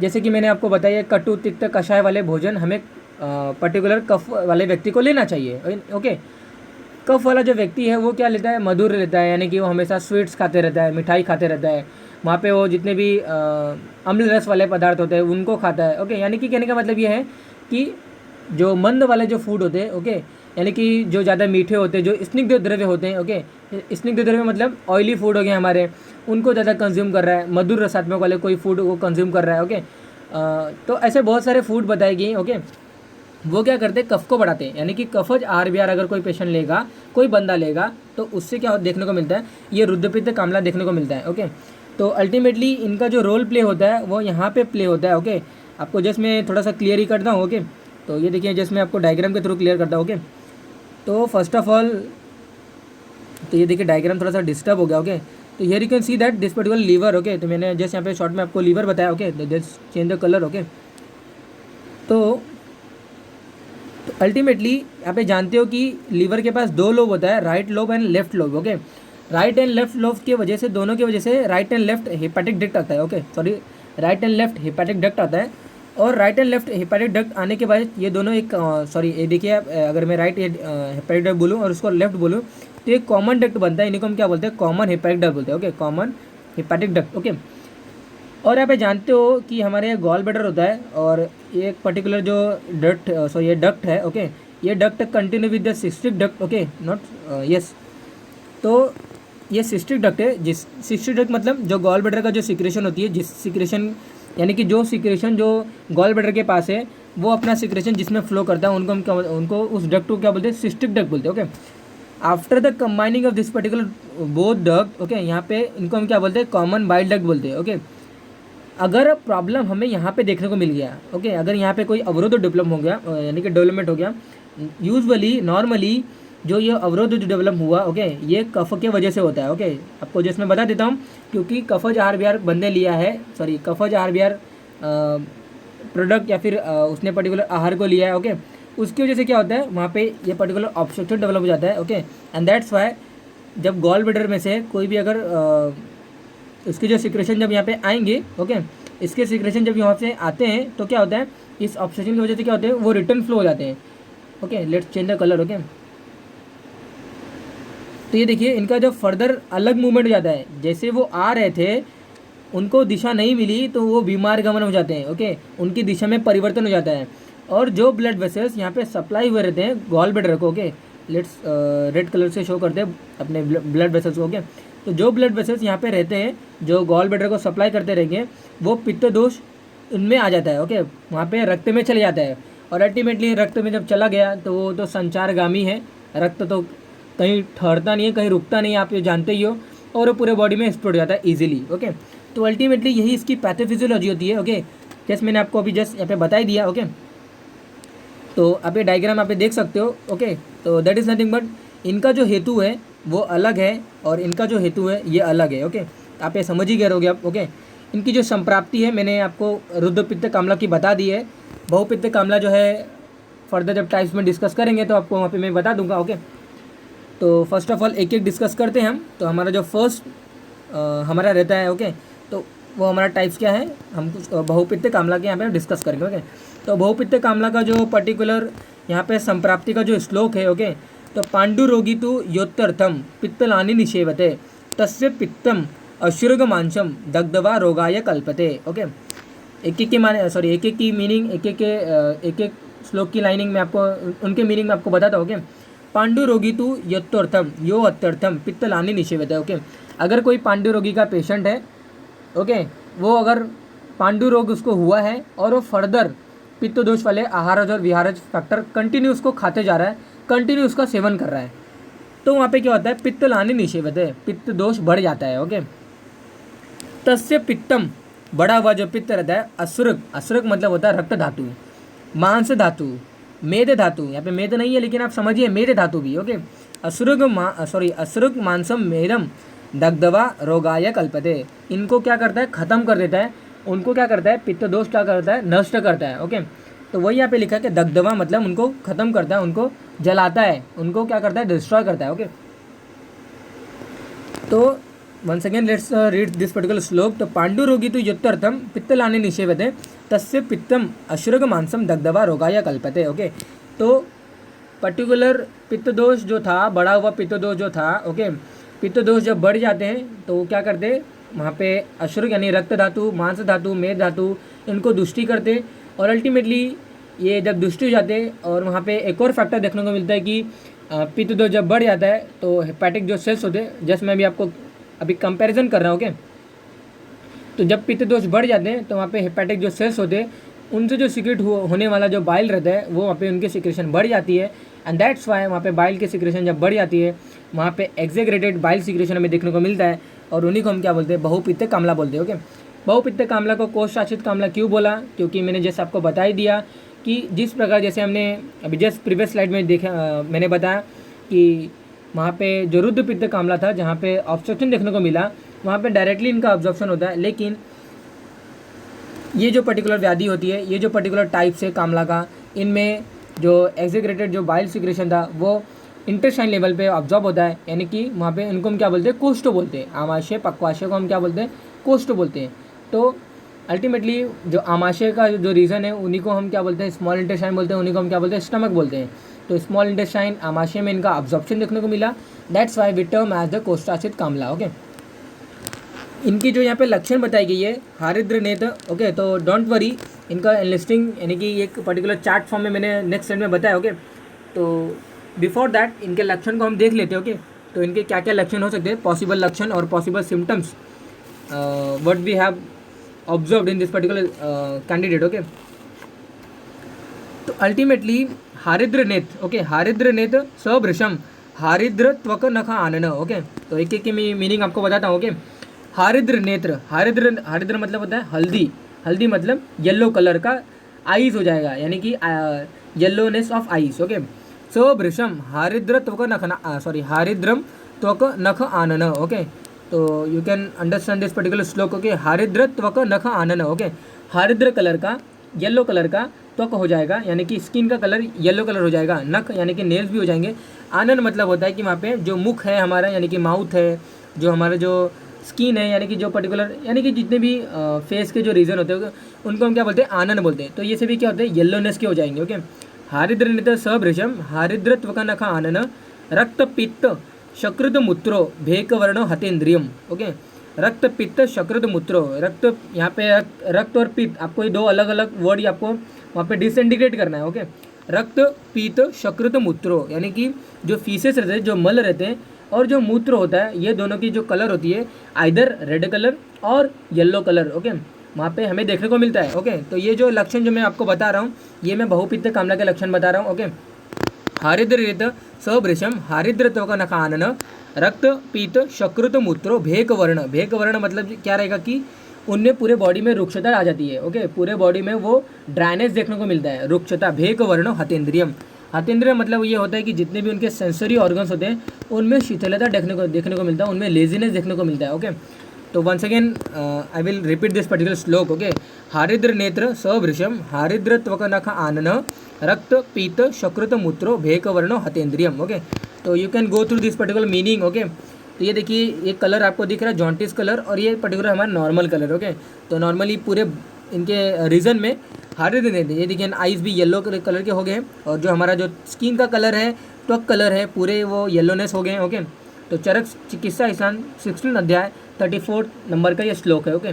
जैसे कि मैंने आपको बताया कटु तिक्त कषाय वाले भोजन हमें पर्टिकुलर कफ वाले व्यक्ति को लेना चाहिए, ओके। कफ वाला जो व्यक्ति है वो क्या लेता है, मधुर लेता है, यानी कि वो हमेशा स्वीट्स खाते रहता है, मिठाई खाते रहता है। वहाँ पे वो जितने भी अम्ल रस वाले पदार्थ होते हैं उनको खाता है, ओके। यानी कि कहने का मतलब ये है कि जो मंद वाले जो फूड होते हैं, ओके, यानी कि जो ज़्यादा मीठे होते हैं, जो स्निग्ध द्रव्य होते हैं, ओके। स्निग्ध द्रव्य मतलब ऑयली फूड हो गए हमारे, उनको ज़्यादा कंज्यूम कर रहा है, मधुर रसात्मक वाले कोई फूड वो कंज्यूम कर रहा है, ओके। तो ऐसे बहुत सारे फूड बताए गए, ओके। वो क्या करते हैं, कफ को बढ़ाते हैं, यानी कि कफज आहार विहार अगर कोई पेशेंट लेगा, कोई बंदा लेगा, तो उससे क्या देखने को मिलता है, ये रुद्रपित्त कामला देखने को मिलता है, ओके। तो अल्टीमेटली इनका जो रोल प्ले होता है वो यहाँ पे प्ले होता है, ओके। आपको जस्ट मैं थोड़ा सा क्लियर ही करता हूँ, ओके। तो ये देखिए जस्ट मैं आपको डायग्राम के थ्रू क्लियर करता हूँ, ओके। तो फर्स्ट ऑफ ऑल तो ये देखिए डायग्राम थोड़ा सा डिस्टर्ब हो गया, ओके। तो here you can see that this particular liver, okay. तो मैंने जस्ट यहाँ पे शॉर्ट में आपको लीवर बताया, ओके। तो just change the colour, okay. तो अल्टीमेटली यहाँ पे जानते हो कि लीवर के पास दो लोब होता है, right lobe and left lobe, okay. Right and left lobe की वजह से, दोनों की वजह से right and left hepatic duct आता है, okay. Sorry, right and left hepatic duct आता है। और right and left hepatic duct आने के बाद ये दोनों एक सॉरी ये देखिए आप, अगर मैं राइट हेपेटिक डक्ट बोलूँ और उसको लेफ्ट बोलूँ तो एक कॉमन डक्ट बनता है। इन्हीं को हम क्या बोलते हैं? कॉमन हेपेटिक डक्ट बोलते हैं, okay. Common hepatic duct, okay. और यहाँ पे जानते हो कि हमारे गॉल ब्लैडर होता है और ये एक पर्टिकुलर जो डक्ट सॉरी ये डक्ट है, ओके। ये duct continue with the cystic duct, okay, not yes. तो ये सिस्टिक डक्ट है, जिस सिस्टिक डक्ट मतलब जो गॉल ब्लैडर का जो सिक्रेशन होती है, जिस सिक्रेशन यानी कि जो सिक्रेशन जो गॉल ब्लैडर के पास है वो अपना सिक्रेशन जिसमें फ्लो करता है उनको हम क्या, उनको उस डक्ट को क्या बोलते हैं? सिस्टिक डक्ट बोलते हैं, okay. After the combining of this particular both duct, okay, यहाँ पे इनको हम क्या बोलते हैं? कॉमन बाइल डक्ट बोलते हैं, ओके। अगर प्रॉब्लम हमें यहाँ पे देखने को मिल गया, ओके, अगर यहाँ पे कोई अवरोध डेवलप हो गया यानी कि डेवलपमेंट हो गया, यूजुअली नॉर्मली जो ये अवरोध जो डेवलप हुआ, ओके, ये कफ के वजह से होता है, ओके। आपको जैसे मैं बता देता हूँ, क्योंकि कफज आहार विहार बंदे लिया है, सॉरी कफज आहार विहार प्रोडक्ट या फिर उसने पर्टिकुलर आहार को लिया है, ओके, उसकी वजह से क्या होता है वहाँ पे ये पर्टिकुलर ऑब्स्ट्रक्शन डेवलप हो जाता है, ओके। एंड दैट्स वाई जब गॉल ब्लैडर में से कोई भी अगर इसके जो सिक्रेशन जब यहाँ पे आएंगे, ओके, इसके सिक्रेशन जब यहाँ से आते हैं तो क्या होता है? इस ऑब्स्ट्रक्शन की वजह से क्या होते हैं? वो रिटर्न फ्लो हो जाते हैं, okay. Let's change the colour, okay. तो ये देखिए इनका जो फर्दर अलग मूवमेंट हो जाता है, जैसे वो आ रहे थे उनको दिशा नहीं मिली तो वो बीमार गमन हो जाते हैं, ओके। उनकी दिशा में परिवर्तन हो जाता है। और जो ब्लड वेसल्स यहाँ पे सप्लाई हुए रहते हैं गॉल ब्लैडर को, ओके, लेट्स रेड कलर से शो करते हैं अपने ब्लड वेसल्स को, ओके। तो जो ब्लड वेसल्स यहाँ पे रहते हैं जो गॉल ब्लैडर को सप्लाई करते रहेंगे वो पित्त दोष उनमें आ जाता है, ओके, वहाँ पे रक्त में चले जाता है। और अल्टीमेटली रक्त में जब चला गया तो वो तो संचारगामी है, रक्त तो कहीं ठहरता नहीं है, कहीं रुकता नहीं है, आप ये जानते ही हो, और वो पूरे बॉडी में स्प्रेड हो जाता है ईजिली, ओके। तो अल्टीमेटली यही इसकी पैथोफिजियोलॉजी होती है, ओके। जैसे मैंने आपको अभी जस्ट यहाँ पे बता ही दिया, ओके। तो आप ये डायग्राम आप देख सकते हो, ओके। तो दैट इज़ नथिंग बट इनका जो हेतु है वो अलग है और इनका जो हेतु है ये अलग है, ओके। आप ये समझ ही गए होगे आप, ओके। इनकी जो संप्राप्ति है मैंने आपको रुद्र पित्त कामला की बता दी है। बहुपित्त कामला जो है फर्दर जब टाइप्स में डिस्कस करेंगे तो आपको वहाँ पे मैं बता दूंगा, ओके। तो फर्स्ट ऑफ ऑल एक एक डिस्कस करते हैं हम। तो हमारा जो फर्स्ट हमारा रहता है, ओके, तो वो हमारा टाइप्स क्या है हम बहुपित्त कामला के यहाँ पे डिस्कस करेंगे, ओके। तो बहुपित्त कामला का जो पर्टिकुलर यहाँ पे संप्राप्ति का जो श्लोक है, ओके, तो पांडुरोगी तो योत्यर्थम पित्तलानि निषेवते तस्य पित्तम अश्रुग मांसम दग्धवा रोगाय कल्पते, ओके। एक एक के माने सॉरी एक एक की मीनिंग एक एक श्लोक की लाइनिंग में आपको उनके मीनिंग में आपको बताता हूँ, ओके। पांडु रोगी तो यत्थर्थम यो अत्यर्थम पित्तलानि निषेवते, ओके। अगर कोई पांडु रोगी का पेशेंट है, ओके, वो अगर पांडु रोग उसको हुआ है और वो फर्दर पित्त दोष वाले आहारज और विहारज फैक्टर कंटिन्यू उसको खाते जा रहा है, कंटिन्यू उसका सेवन कर रहा है, तो वहाँ पे क्या होता है? पित्तलानि निषेवते, पित्त दोष बढ़ जाता है, ओके। तस्य पित्तम बड़ा हुआ जो पित्त रहता है, असुरग, असुरग मतलब होता है रक्त धातु, मांस धातु, मेद धातु, यहाँ पे मेद नहीं है लेकिन आप समझिए मेद धातु भी, ओके। असुरग मांसम मेदम दग्धवा रोगाय कल्पते, इनको क्या करता है? ख़त्म कर देता है, उनको क्या करता है? पित्त दोष क्या करता है? नष्ट करता है, ओके। तो वही यहाँ पे लिखा है कि दग्धवा मतलब उनको ख़त्म करता है, उनको जलाता है, उनको क्या करता है? डिस्ट्रॉय करता है, ओके। तो once again let's read this particular श्लोक। तो पांडु रोगी तो युत्तर्थम पित्तलानि निषेवते तस्य पित्तम अश्रुग मांसम दग्धवा रोगाय कल्पते, ओके। तो पर्टिकुलर पित्त दोष जो था, बड़ा हुआ पित्त दोष जो था, ओके, पित्त दोष जब बढ़ जाते हैं तो वो क्या करते? वहाँ पे अश्रुग यानी रक्त धातु, मांस धातु, मेद धातु, इनको दुष्टि करते और अल्टीमेटली ये जब दुष्टि हो जाते और वहाँ पे एक और फैक्टर देखने को मिलता है कि पित्त दोष जब बढ़ जाता है तो हेपेटिक जो सेल्स होते हैं, जैसे मैं भी आपको अभी कंपैरिजन कर रहा हूँ, ओके। तो जब पित्त दोष बढ़ जाते हैं तो वहाँ पे हेपेटिक जो सेल्स होते हैं उनसे जो सिक्रेट होने वाला जो बाइल रहता है वो वहाँ पे उनकी सिक्रेशन बढ़ जाती है। एंड दैट्स वाई वहाँ पे बाइल की सिक्रेशन जब बढ़ जाती है वहाँ पे एक्सेग्रेटेड बाइल सिक्रेशन हमें देखने को मिलता है और उन्हीं को हम क्या बोलते हैं? बहुपित्त कामला बोलते हैं, ओके। बहुपित्त कामला को कोष शासित कामला क्यों बोला? क्योंकि मैंने जैसे आपको बता ही दिया कि जिस प्रकार जैसे हमने अभी जस्ट प्रीवियस स्लाइड में देखा, मैंने बताया कि वहाँ पे जो रुद्र पित्त कामला था, जहाँ पे ऑब्स्ट्रक्शन देखने को मिला, वहाँ पे डायरेक्टली इनका ऑब्जॉर्प्शन होता है। लेकिन ये जो पर्टिकुलर व्याधि होती है, ये जो पर्टिकुलर टाइप से कामला का, इनमें जो एक्सेक्रेटेड जो बाइल सिक्रेशन था वो इंटेस्टाइन लेवल पे ऑब्जॉर्ब होता है, यानी कि वहाँ पे इनको हम क्या बोलते हैं, कोष्ठो बोलते हैं। आमाशय पक्वाशय को हम क्या बोलते हैं, कोष्ठो बोलते हैं। तो अल्टीमेटली जो आमाशय का जो रीज़न है उन्हीं को हम क्या बोलते हैं, स्मॉल इंटेस्टाइन बोलते हैं, उन्हीं को हम क्या बोलते हैं, स्टमक बोलते हैं। तो स्मॉल इंटेस्टाइन आमाशय में इनका ऑब्जॉर्प्शन देखने को मिला, that's why we term as the koshthasthita kamala. Okay, इनकी जो यहाँ पे लक्षण बताई गई है, हारिद्र नेत्र। ओके, तो डोंट वरी, इनका एनलिस्टिंग यानी कि एक पर्टिकुलर चार्ट फॉर्म में मैंने नेक्स्ट स्लाइड में बताया। ओके, तो बिफोर दैट इनके लक्षण को हम देख लेते हैं। ओके, तो इनके क्या क्या लक्षण हो सकते हैं, पॉसिबल लक्षण और possible symptoms what we have observed in this particular candidate. Okay, तो अल्टीमेटली हारिद्र नेत्र। ओके, हारिद्र नेत्र सभृशम, हारिद्र त्वक नख आनन। ओके, तो एक एक की मीनिंग आपको बताता हूँ। ओके, हारिद्र नेत्र, हारिद्र मतलब होता है हल्दी, हल्दी मतलब येलो कलर का आईज हो जाएगा, यानी कि येलोनेस ऑफ आईज। ओके, सभृशम हारिद्र त्वक नख, हारिद्रम त्वक नख आनन। ओके, तो you can understand this particular shloka. Okay, हारिद्र त्वक नख आनन। ओके, हारिद्र कलर का, येलो कलर का त्वक हो जाएगा, यानी कि स्किन का कलर येलो कलर हो जाएगा, नख यानी कि नेल्स भी हो जाएंगे, आनन मतलब होता है कि वहाँ पे जो मुख है हमारा, यानी कि माउथ है, जो हमारा जो स्किन है, यानी कि जो पर्टिकुलर, यानी कि जितने भी फेस के जो रीजन होते हैं उनको हम क्या बोलते हैं, आनन बोलते हैं। तो ये सभी क्या होते हैं, येलोनेस के हो जाएंगे। ओके, हारिद्र नेत्र सभृशम, हारिद्र त्वक नख आनन, रक्त पित्त शकृत मूत्रो भेक वर्ण हतेन्द्रियम। ओके, रक्त पित्त शकृत मूत्रो, रक्त यहाँ पे रक्त और पित्त, आपको ये दो अलग अलग वर्ड आपको वहाँ पे डिसइंटीग्रेट करना है। ओके, रक्त पित्त शकृत मूत्रो, यानी कि जो फीसेस रहते हैं, जो मल रहते हैं, और जो मूत्र होता है, ये दोनों की जो कलर होती है आइदर रेड कलर और येलो कलर। ओके, वहाँ पे हमें देखने को मिलता है। ओके, तो ये जो लक्षण जो मैं आपको बता रहा हूँ, ये मैं बहुपित्त कामला के लक्षण बता रहा हूँ। ओके, हारिद्र रेत सभृशम, हारिद्र त्वक नख आनन, रक्त पीत शकृत मूत्रो भेक वर्ण। भेक वर्ण मतलब क्या रहेगा कि उनमें पूरे बॉडी में रुक्षता आ जाती है। ओके, पूरे बॉडी में वो ड्राइनेस देखने को मिलता है, रुक्षता। भेक वर्ण हतेन्द्रियम, हतेन्द्रिय मतलब ये होता है कि जितने भी उनके सेंसरी ऑर्गन्स होते हैं उनमें शिथिलता देखने को मिलता है, उनमें लेजीनेस देखने को मिलता है। ओके, तो once again I will repeat this particular shloka. Okay, हारिद्र नेत्र सभृशम, हारिद्र त्वक नख आनन, रक्त पीत शकृत मूत्रो भेक वर्ण हतेन्द्रियम। ओके, तो you can go through this particular meaning. Okay, तो ये देखिए, ये कलर आपको दिख रहा है जॉन्टिस कलर, और ये पर्टिकुलर हमारा नॉर्मल कलर। ओके, तो नॉर्मली पूरे इनके रीजन में हारिद्र नेत्र, ये देखिए आइज भी येलो कलर के हो गए, और जो हमारा जो स्किन का कलर है, त्वक कलर है, पूरे वो येलोनेस हो गए। ओके, तो चरक चिकित्सा स्नान 16 अध्याय 34 नंबर का ये श्लोक है। ओके,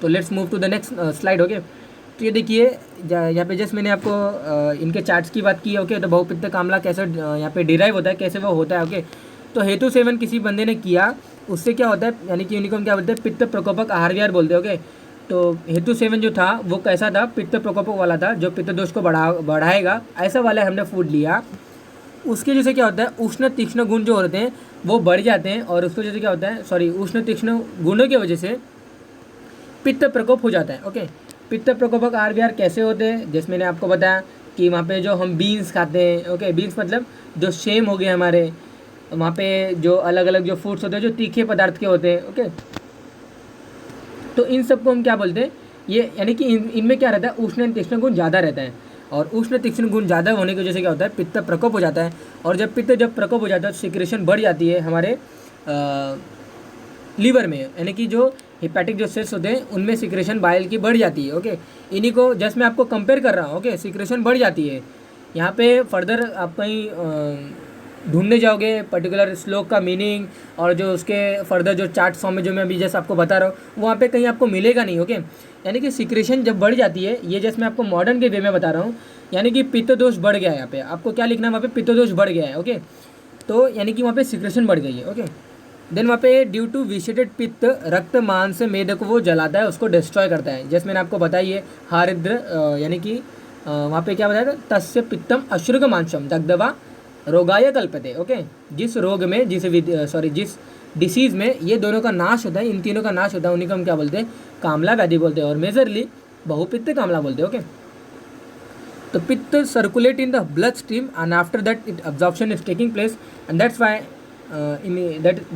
तो let's move to the next slide. Okay, तो ये देखिए, यहाँ पे जस्ट मैंने आपको इनके चार्ट्स की बात की है। ओके, तो बहुपित्त कामला कैसे यहाँ पे डिराइव होता है, कैसे वो होता है। ओके, तो हेतु सेवन किसी बंदे ने किया, उससे क्या होता है, यानी कि उन्हीं को हम क्या बोलते हैं, पित्त प्रकोपक आहार विहार बोलते हैं। ओके, तो हेतु सेवन जो था वो कैसा था, पित्त प्रकोपक वाला था, जो पित्त दोष को बढ़ाएगा, ऐसा वाला हमने फूड लिया। उसके जैसे क्या होता है, उष्ण तीक्ष्ण गुण जो होते हैं वो बढ़ जाते हैं, और उसको जैसे क्या होता है, उष्ण तीक्ष्ण गुणों की वजह से पित्त प्रकोप हो जाता है। ओके, पित्त प्रकोपक आहार विहार कैसे होते हैं, जैसे मैंने आपको बताया कि वहाँ पे जो हम बीन्स खाते हैं। ओके, बीन्स मतलब जो सेम हो गए हमारे, वहाँ पे जो अलग अलग जो फूड्स होते हैं जो तीखे पदार्थ के होते हैं। ओके, तो इन सबको हम क्या बोलते हैं, ये यानी कि इनमें क्या रहता है, उष्ण तीक्ष्ण गुण ज़्यादा रहता है, और उष्ण तीक्ष्ण गुण ज़्यादा होने की वजह से क्या होता है, पित्त प्रकोप हो जाता है, और जब प्रकोप हो जाता है तो सिक्रेशन बढ़ जाती है हमारे लीवर में, यानी कि जो हिपैटिक जो सेल्स होते हैं उनमें सिक्रेशन बाइल की बढ़ जाती है। ओके, इन्हीं को जस्ट मैं आपको कंपेयर कर रहा हूँ। ओके, सिक्रेशन बढ़ जाती है। यहाँ पे फर्दर आप कहीं ढूंढने जाओगे पर्टिकुलर श्लोक का मीनिंग, और जो उसके फर्दर जो चार्ट फॉर्म में जो मैं अभी जैसे आपको बता रहा हूँ वहाँ पे कहीं आपको मिलेगा नहीं। ओके, यानी कि सिक्रेशन जब बढ़ जाती है, ये जैसे मैं आपको मॉडर्न के वे में बता रहा हूँ, यानी कि पित्त दोष बढ़ गया है। यहाँ पे आपको क्या लिखना है, वहाँ पे पित्त दोष बढ़ गया है। ओके, तो यानी कि वहाँ पे सिक्रेशन बढ़ गई है। ओके, देन वहाँ पे ड्यू टू विशेटेड पित्त रक्त मांस मेद को वो जलाता है, उसको डिस्ट्रॉय करता है। जैसे मैंने आपको बताई है हारिद्र, यानी कि वहाँ पे क्या बताया था, तस्य पित्तम अश्रुग मांसम दग्धवा रोगाय कल्पते। ओके, जिस रोग में जिस डिसीज़ में ये दोनों का नाश होता है, इन तीनों का नाश होता है, उन्हीं को हम क्या बोलते हैं, कामला व्याधि बोलते हैं, और मेजरली बहुपित्त कामला बोलते हैं। ओके, तो पित्त circulate in the blood stream and after that it absorption is taking place and that's why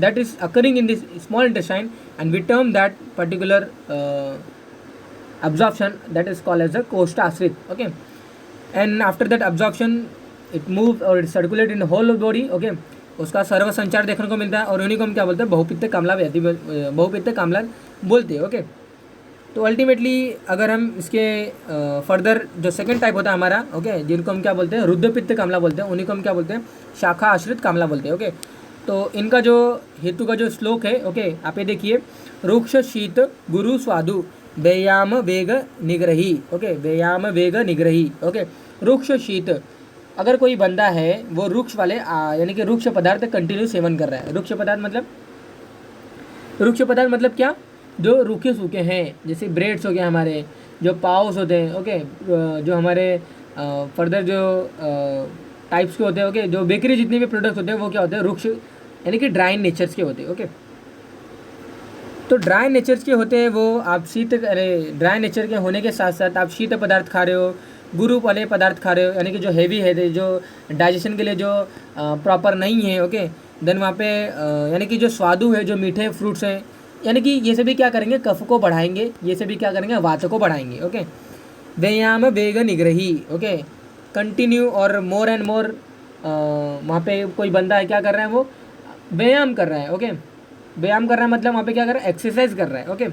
that is occurring in this small intestine, and we term that particular absorption that is called as the koshtasrit. Okay, and after that absorption it moves or it circulate in the whole body. Okay, उसका सर्व संचार देखने को मिलता है और उन्हीं को हम क्या बोलते हैं, बहुपित्त कामला व्याधि, बहुपित्त कामला बोलते हैं. ओके, तो अल्टीमेटली अगर हम इसके फर्दर जो सेकंड टाइप होता है हमारा, ओके, जिनको हम क्या बोलते हैं, रुद्रपित्त कामला बोलते हैं, उन्हीं को हम क्या बोलते हैं, शाखा आश्रित कामला बोलते हैं. ओके, तो इनका जो हेतु का जो श्लोक है, ओके, आप ये देखिए, रुक्ष शीत गुरु स्वादु व्यायाम वेग निग्रही. ओके, व्यायाम वेग निग्रही. ओके, रुक्ष शीत, अगर कोई बंदा है वो रुक्ष वाले यानी कि रुक्ष पदार्थ कंटिन्यू सेवन कर रहा है. रुक्ष पदार्थ मतलब क्या, जो रूखे सूखे हैं, जैसे ब्रेड्स हो गए हमारे, जो पाउस होते हैं. ओके, जो हमारे फर्दर जो टाइप्स के होते हैं. ओके, जो बेकरी जितने भी प्रोडक्ट्स होते हैं वो क्या होते हैं, रुक्ष यानी कि ड्राई नेचर्स के होते हैं. ओके, तो ड्राई नेचर्स के होते हैं वो. आप ड्राई नेचर के होने के साथ साथ आप शीत पदार्थ खा रहे हो, गुरु वाले पदार्थ खा रहे हो, यानी कि जो हैवी है, जो डाइजेशन के लिए जो प्रॉपर नहीं है. ओके, देन वहाँ पे यानी कि जो स्वादु है, जो मीठे फ्रूट्स हैं, यानी कि ये सभी क्या करेंगे, कफ को बढ़ाएंगे, ये सभी क्या करेंगे, वात को बढ़ाएंगे. ओके, व्यायाम वेग निग्रही. ओके, कंटिन्यू और मोर एंड मोर वहाँ पे कोई बंदा है, क्या कर रहा है, वो व्यायाम कर रहा है. ओके, व्यायाम कर रहा है मतलब वहाँ पे क्या कर रहा है, एक्सरसाइज कर रहा है. ओके,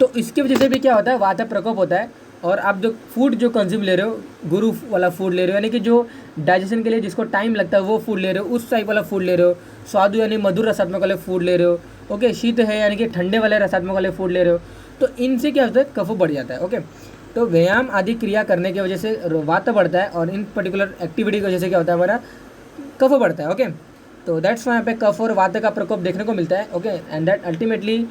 तो इसकी वजह से भी क्या होता है, वात प्रकोप होता है. और आप जो फूड जो कंज्यूम ले रहे हो, गुरु वाला फूड ले रहे हो, यानी कि जो डाइजेशन के लिए जिसको टाइम लगता है वो फूड ले रहे हो, उस टाइप वाला फूड ले रहे हो. स्वादु यानी मधुर रसात्मक वाले फूड ले रहे हो. ओके, शीत है यानी कि ठंडे वाले रसात्मक वाले फूड ले रहे हो. तो इनसे क्या होता है, कफ बढ़ जाता है. ओके, तो व्यायाम आदि क्रिया करने की वजह से वात बढ़ता है और इन पर्टिकुलर एक्टिविटी की वजह से क्या होता है, हमारा कफ बढ़ता है. ओके, तो दैट्स वहाँ पे कफ और वात का प्रकोप देखने को मिलता है. Okay, and that ultimately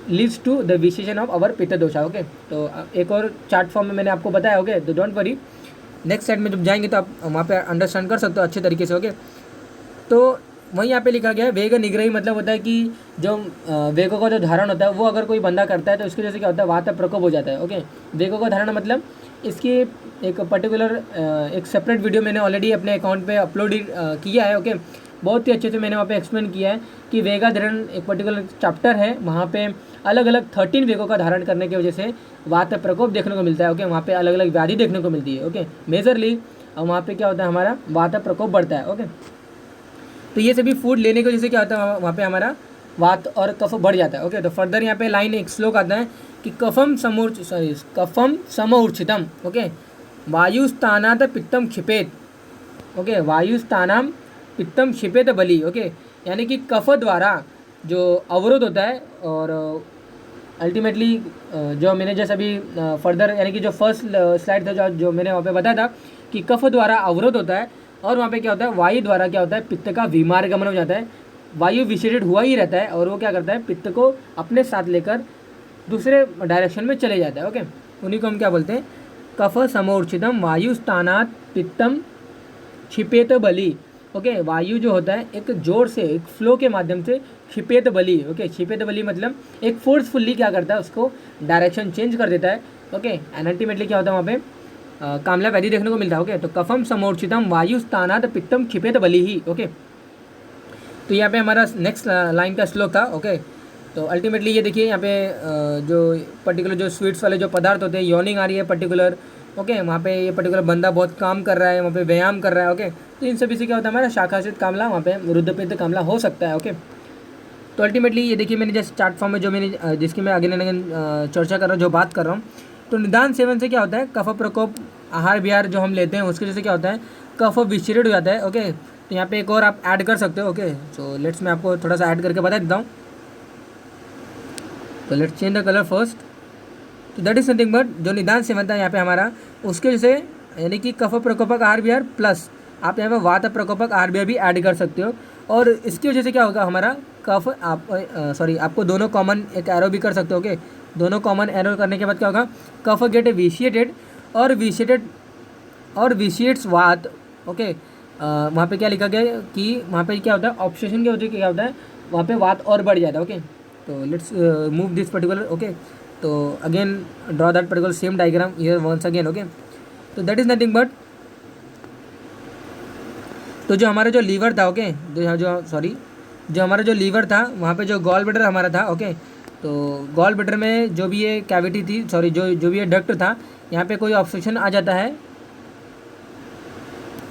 leads to the विशेषण of our pitta dosha. Okay, तो एक और चार्ट फॉर्म में मैंने आपको बताया. ओके, तो डोंट वरी, नेक्स्ट साइड में जब जाएंगे तो आप वहाँ पे अंडरस्टैंड कर सकते हो अच्छे तरीके से. ओके, तो वहीं यहाँ पे लिखा गया है वेग निग्रही, मतलब होता है कि जो वेगों का जो धारण होता है वो अगर कोई बंदा करता है तो इसकी वजह से क्या होता है, वात प्रकोप हो जाता है. ओके, वेगों का धारण मतलब इसकी एक पर्टिकुलर एक सेपरेट वीडियो मैंने ऑलरेडी अपने अकाउंट पे अपलोड किया है. ओके, बहुत ही अच्छे से मैंने वहाँ पे एक्सप्लेन किया है कि वेगा धारण एक पर्टिकुलर चैप्टर है, वहाँ पे अलग अलग 13 वेगों का धारण करने की वजह से वात प्रकोप देखने को मिलता है. ओके, वहाँ पे अलग अलग व्याधि देखने को मिलती है. ओके, मेजरली वहाँ पे क्या होता है, हमारा वात प्रकोप बढ़ता है. ओके, तो ये सभी फूड लेने की वजह से क्या होता है, वहाँ पे हमारा वात और कफ बढ़ जाता है. ओके, तो फर्दर यहाँ पे लाइन एक श्लोक आता है कि कफम समूर्छितम. ओके, वायुस्थानात पित्तम क्षिपेत. ओके, वायुस्थानाम पित्तम क्षिपेत बलि. ओके, यानी कि कफ द्वारा जो अवरोध होता है और अल्टीमेटली जो मैंने जैसे अभी फर्दर यानी कि जो फर्स्ट स्लाइड था जो मैंने वहाँ पे बताया था कि कफ द्वारा अवरोध होता है और वहाँ पे क्या होता है, वायु द्वारा क्या होता है, पित्त का विमार्गमन हो जाता है. वायु विशेषित हुआ ही रहता है और वो क्या करता है, पित्त को अपने साथ लेकर दूसरे डायरेक्शन में चले जाता है. ओके, उन्हीं को हम क्या बोलते हैं, कफ समूर्छितम वायुस्थानात पित्तम क्षिपेत बलि. ओके, वायु जो होता है एक जोर से एक फ्लो के माध्यम से क्षिपेत बलि. ओके, क्षिपेत बलि मतलब एक फोर्सफुल्ली क्या करता है, उसको डायरेक्शन चेंज कर देता है. ओके, एंड अल्टीमेटली क्या होता है, वहाँ पे कामला व्याधि देखने को मिलता है. ओके, तो कफम समूर्छितम वायुस्थानात पित्तम क्षिपेत बलि ही. ओके, तो यहाँ पे हमारा नेक्स्ट लाइन का श्लोक था. ओके, तो अल्टीमेटली ये देखिए यहाँ पे जो पर्टिकुलर जो स्वीट्स वाले जो पदार्थ होते हैं, यॉर्निंग आ रही है पर्टिकुलर. ओके, वहाँ पे ये पर्टिकुलर बंदा बहुत काम कर रहा है, वहाँ पे व्यायाम कर रहा है. ओके, तो इन सभी से क्या होता है, हमारा शाखाश्रित कामला, वहाँ पे रुद्रपित्त कामला हो सकता है. ओके, तो अल्टीमेटली ये देखिए मैंने जैसे चार्ट फॉर्म में जो मैंने जिसकी मैं अगेन एंड अगेन चर्चा कर रहा हूँ, जो बात कर रहा हूँ, तो निदान सेवन से क्या होता है, कफ प्रकोप आहार विहार जो हम लेते हैं उसकी वजह से क्या होता है, कफ विच्छेदित हो जाता है. ओके, तो यहाँ पे एक और आप ऐड कर सकते हो. ओके, सो लेट्स मैं आपको थोड़ा सा ऐड करके बता देता हूँ. तो let's change the colour first. तो दैट इज समथिंग बट जो निदान सेवन था यहाँ पे हमारा, उसके वजह से यानी कि कफ प्रकोपक आहार विहार प्लस आप यहाँ पे वात प्रकोपक आहार विहार भी ऐड कर सकते हो. और इसकी वजह से क्या होगा, हमारा कफ आपको दोनों कॉमन एक एरो भी कर सकते हो. ओके, दोनों कॉमन एरो करने के बाद क्या होगा, कफ गेट विशिएटेड और विशिएट्स वात. ओके, वहाँ पे क्या लिखा गया है कि वहाँ पे क्या होता है, ऑब्सेशन की वजह से क्या होता है, वहाँ पे वात और बढ़ जाता है. ओके, तो let's move this particular. Okay, तो again draw that particular same diagram here once again, okay. तो दैट इज नथिंग बट, तो जो हमारा जो लीवर था, ओके, जो हमारा जो लीवर था वहाँ पे जो गॉल ब्लैडर हमारा था, ओके। तो गॉल ब्लैडर में जो भी ये कैविटी थी, जो भी ये डक्ट था, यहाँ पे कोई ऑब्स्ट्रक्शन आ जाता है।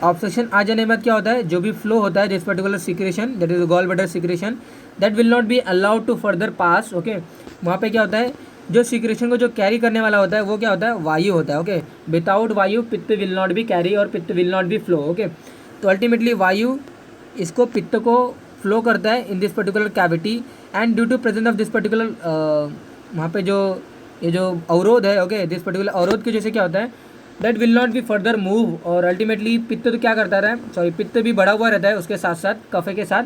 ऑब्स्ट्रक्शन आ जाने के बाद क्या होता है, जो भी फ्लो होता है this particular secretion, that is gall bladder secretion, that will not be allowed to further pass, okay. वहाँ पे क्या होता है, जो सिक्रेशन को जो कैरी करने वाला होता है वो क्या होता है, वायु होता है, ओके। विदाउट वायु पित्त विल नॉट बी कैरी और pitta will not be flow, okay. तो अल्टीमेटली वायु इसको पित्त को फ्लो करता है in this particular cavity, and due to presence of this particular वहाँ पे जो ये जो अवरोध है, ओके, दिस पर्टिकुलर अवरोध की वजह से क्या होता है, that will not be further move, और अल्टीमेटली पित्त तो क्या करता है, पित्त भी बढ़ा हुआ रहता है उसके साथ साथ कफ के साथ,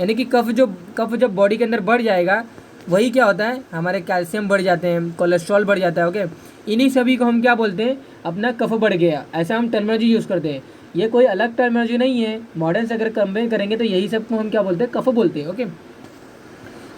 यानी कि कफ जब बॉडी के अंदर बढ़ जाएगा, वही क्या होता है, हमारे कैल्शियम बढ़ जाते हैं, कोलेस्ट्रॉल बढ़ जाता है, ओके। इन्हीं सभी को हम क्या बोलते हैं, अपना कफ बढ़ गया, ऐसा हम टर्मिनोलॉजी यूज़ करते हैं। ये कोई अलग टर्मिनोलॉजी नहीं है, मॉडर्न से अगर कंपेयर करेंगे तो यही सबको हम क्या बोलते हैं, कफ बोलते हैं, ओके।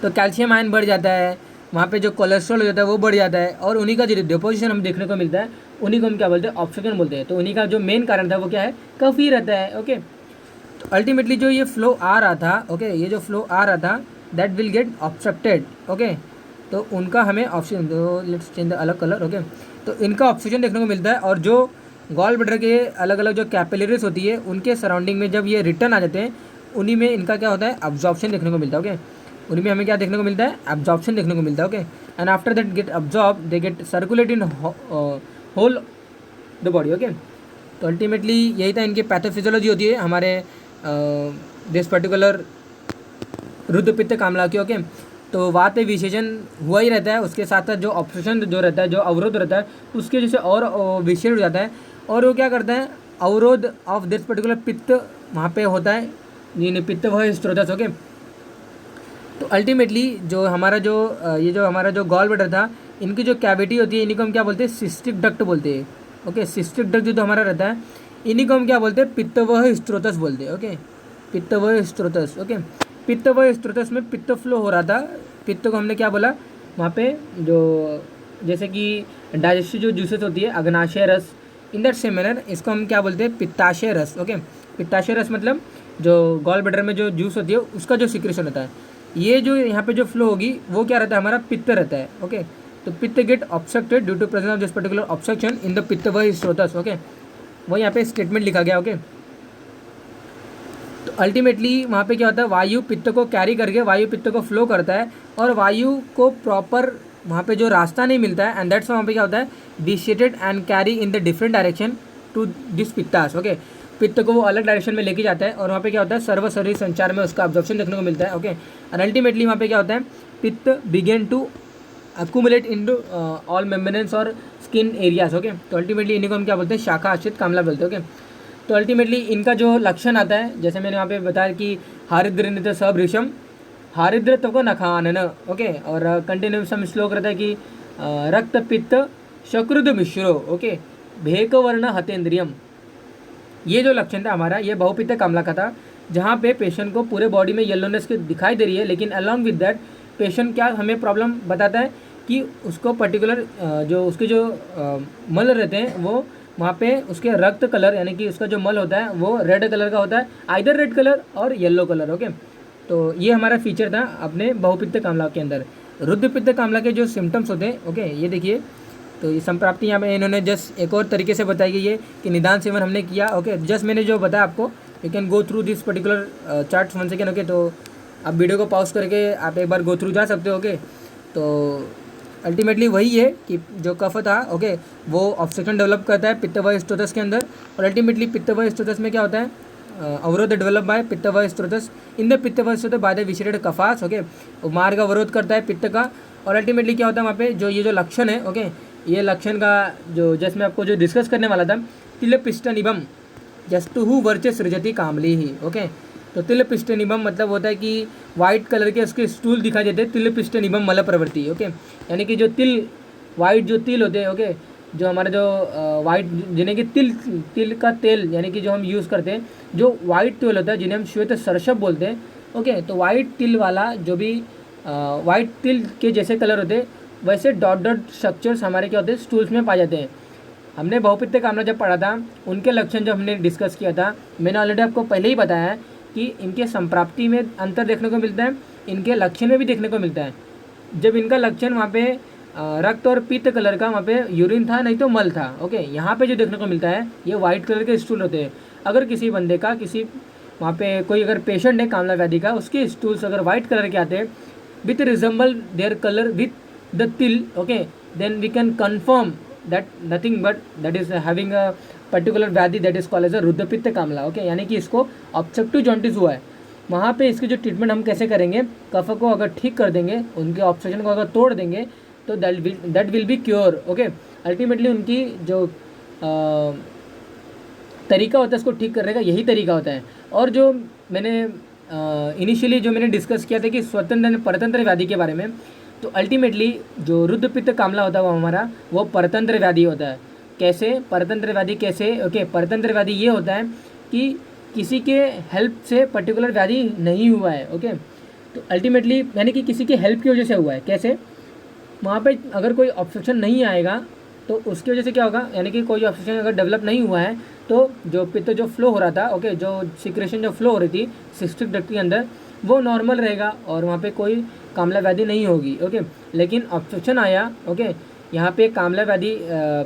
तो कैल्शियम आयन बढ़ जाता है, वहाँ पे जो कोलेस्ट्रॉल हो जाता है वो बढ़ जाता है, और उन्हीं का जो डिपोजिशन हम देखने को मिलता है उन्हीं को हम क्या बोलते हैं, ऑब्स्ट्रक्शन बोलते हैं। तो उन्हीं का जो मेन कारण था वो क्या है, कफ ही रहता है, ओके। तो अल्टीमेटली जो ये फ्लो आ रहा था, ओके, ये जो फ्लो आ रहा था that will get obstructed, okay. तो उनका हमें ऑप्शन, लेट्स चेंज द अलग कलर, ओके। तो इनका ऑब्स्ट्रक्शन देखने को मिलता है, और जो गॉल ब्लैडर के अलग अलग जो कैपिलरीज होती है उनके सराउंडिंग में जब ये रिटर्न आ जाते हैं, उन्हीं में इनका क्या होता है, अब्जॉर्प्शन देखने को मिलता है, ओके। उन्हीं में हमें क्या देखने को मिलता है, अब्जॉर्प्शन देखने को मिलता है, okay. And after that get absorb they get circulate in whole the body, okay. तो अल्टीमेटली यही था इनकी पैथोफिजियोलॉजी होती है हमारे दिस पर्टिकुलर रुद्र पित्त कामला की, ओके। तो वात विशेषण हुआ ही रहता है, उसके साथ साथ जो ऑब्स्ट्रक्शन जो रहता है, जो अवरोध रहता है, उसके जैसे और विशेष हो जाता है, और वो क्या करता है, अवरोध ऑफ दिस पर्टिकुलर पित्त वहाँ पे होता है, यानी पित्त वह स्त्रोतस, ओके। तो अल्टीमेटली जो हमारा जो ये जो हमारा जो गॉल ब्लैडर था, इनकी जो कैविटी होती है इन्हीं को हम क्या बोलते हैं, सिस्टिक डक्ट बोलते हैं, ओके। सिस्टिक डक्ट जो हमारा रहता है इन्हीं को हम क्या बोलते हैं, पित्तवह स्त्रोतस बोलते हैं, ओके। पित्तवह स्त्रोतस, ओके। पित्तवह स्त्रोतस में पित्त फ्लो हो रहा था, पित्त को हमने क्या बोला वहाँ पे, जो जैसे कि डाइजेस्टिव जो जूसेस होती है, अग्नाशय रस, इन दैट सेम मैनर इसको हम क्या बोलते हैं, पित्ताशय रस, ओके। पित्ताशय रस मतलब जो गॉल ब्लैडर में जो जूस होती है उसका जो सिक्रेशन होता है, ये जो यहाँ पे जो फ्लो होगी वो क्या रहता है, हमारा पित्त रहता है, ओके। तो pitta get obstructed due to presence of this particular obstruction in the pittavaha srotas, okay. वो यहाँ पे स्टेटमेंट लिखा गया, ओके। तो अल्टीमेटली वहाँ पे क्या होता है, वायु पित्त को कैरी करके वायु पित्त को फ्लो करता है, और वायु को प्रॉपर वहाँ पे जो रास्ता नहीं मिलता है, एंड दैट्स वहाँ पे क्या होता है, डिशिएटेड and carry in the different direction to this pittas, okay. पित्त को वो अलग डायरेक्शन में लेके जाता है, और वहाँ पे क्या होता है, सर्व शरीर संचार में उसका ऑब्जर्वेशन देखने को मिलता है, ओके। एंड अल्टीमेटली वहाँ पे क्या होता है, pitta begin to accumulate in to all membranes और स्किन एरियाज, ओके। तो अल्टीमेटली इन्हीं को हम क्या बोलते हैं, शाखा आश्रित कामला बोलते हैं, ओके। तो अल्टीमेटली इनका जो लक्षण आता है, जैसे मैंने यहाँ पे बताया कि हारिद्र नित सबृषम हारिद्र तो को नखानन, ओके। और कंटिन्यूस हम श्लोक रहता है कि रक्त पित्त शक्रुद मिश्रो, ओके, भेक वर्ण हतेंद्रियम। ये जो लक्षण था हमारा, ये बहुपित्त कामला का था, जहाँ पे पेशेंट को पूरे बॉडी में येलोनेस की दिखाई दे रही है, लेकिन अलॉन्ग विद दैट पेशेंट क्या हमें प्रॉब्लम बताता है कि उसको पर्टिकुलर जो उसके जो मल रहते हैं वो वहाँ पे उसके रक्त कलर, यानी कि उसका जो मल होता है वो रेड कलर का होता है, आइदर रेड कलर और येलो कलर, ओके। तो ये हमारा फीचर था अपने बहुपित्त कामला के अंदर। रुद्र पित्त कामला के जो सिम्टम्स होते हैं, ओके, ये देखिए। तो ये संप्राप्ति यहाँ पे इन्होंने जस्ट एक और तरीके से बताई गई है कि निदान सेवन हमने किया, ओके। जस्ट मैंने जो बताया आपको, you can go through this particular chart 1 second, okay. तो आप वीडियो को पॉज करके आप एक बार गो थ्रू जा सकते हो, ओके। तो अल्टीमेटली वही है कि जो कफ था, ओके, वो ऑब्स्ट्रक्शन डेवलप करता है पित्तवह स्त्रोतस के अंदर, और अल्टीमेटली पित्तवह स्त्रोतस में क्या होता है, अवरोध develop by pittavaha srotas in the pittavaha srotas by the vitiated kaphas, okay. मार्ग अवरोध करता है पित्त का, और अल्टीमेटली क्या होता है वहाँ पे जो ये जो लक्षण है, ओके, ये लक्षण का जो जस्ट मैं आपको जो डिस्कस करने वाला था, तिल पिष्ट निबम जस्तु वर्चे सृजति कामली ही, ओके। तो तिल पिष्ट निबम मतलब होता है कि वाइट कलर के उसके स्टूल दिखाई देते हैं, तिल पिष्ट निबम मल प्रवृत्ति, ओके। यानी कि जो तिल, वाइट जो तिल होते हैं, ओके, जो हमारा जो वाइट जिन्हें कि तिल का तेल, यानी कि जो हम यूज़ करते हैं, जो वाइट तेल होता है जिन्हें हम श्वेत सरसप बोलते हैं, ओके। तो वाइट तिल वाला जो भी वाइट तिल के जैसे कलर होते हैं वैसे डॉट डॉट स्ट्रक्चर्स हमारे क्या होते हैं, स्टूल्स में पाए जाते हैं। हमने बहुपित्त कामला जब पढ़ा था, उनके लक्षण जब हमने डिस्कस किया था, मैंने ऑलरेडी आपको पहले ही बताया है कि इनके संप्राप्ति में अंतर देखने को मिलता है, इनके लक्षण में भी देखने को मिलता है। जब इनका लक्षण वहाँ पे रक्त और पित्त कलर का, वहाँ पे यूरिन था नहीं तो मल था। ओके, यहाँ पे जो देखने को मिलता है ये वाइट कलर के स्टूल होते हैं। अगर किसी बंदे का किसी वहाँ पे कोई अगर पेशेंट है कामला व्याधि का, उसके स्टूल्स अगर वाइट कलर के आते हैं with resemble their colour with the til, okay, then we can confirm that nothing but that is having a particular vyadhi that is called as a rudrapitta kamala. Okay, यानी कि इसको ऑब्स्ट्रक्टिव जॉन्डिस हुआ है। वहाँ पे इसकी जो ट्रीटमेंट हम कैसे करेंगे, कफ को अगर ठीक कर देंगे, उनके ऑब्स्ट्रक्शन को अगर तोड़ देंगे तो that will be cure. Okay, ultimately उनकी जो तरीका होता है इसको ठीक करने का यही तरीका होता है। और जो मैंने इनिशियली जो मैंने डिस्कस किया था कि स्वतंत्र परतंत्र व्याधि के बारे में, तो अल्टीमेटली जो रुद्रपित्त कामला होता है वो हमारा वो परतंत्र व्याधि होता है। कैसे परतंत्र व्याधि कैसे? ओके, परतंत्र व्याधि ये होता है कि किसी के हेल्प से पर्टिकुलर व्याधि नहीं हुआ है। ओके, तो अल्टीमेटली यानी कि किसी के हेल्प की वजह से हुआ है। कैसे? वहाँ पे अगर कोई ऑब्स्ट्रक्शन नहीं आएगा तो उसकी वजह से क्या होगा, यानी कि कोई ऑब्स्ट्रक्शन अगर डेवलप नहीं हुआ है तो जो पित्त जो फ्लो हो रहा था, ओके, जो सिक्रेशन जो फ्लो हो रही थी सिस्टिक डक्ट के अंदर, वो नॉर्मल रहेगा और वहाँ पे कोई कामला व्याधि नहीं होगी। ओके, लेकिन ऑब्स्ट्रक्शन आया, ओके, यहाँ पे कामला व्याधि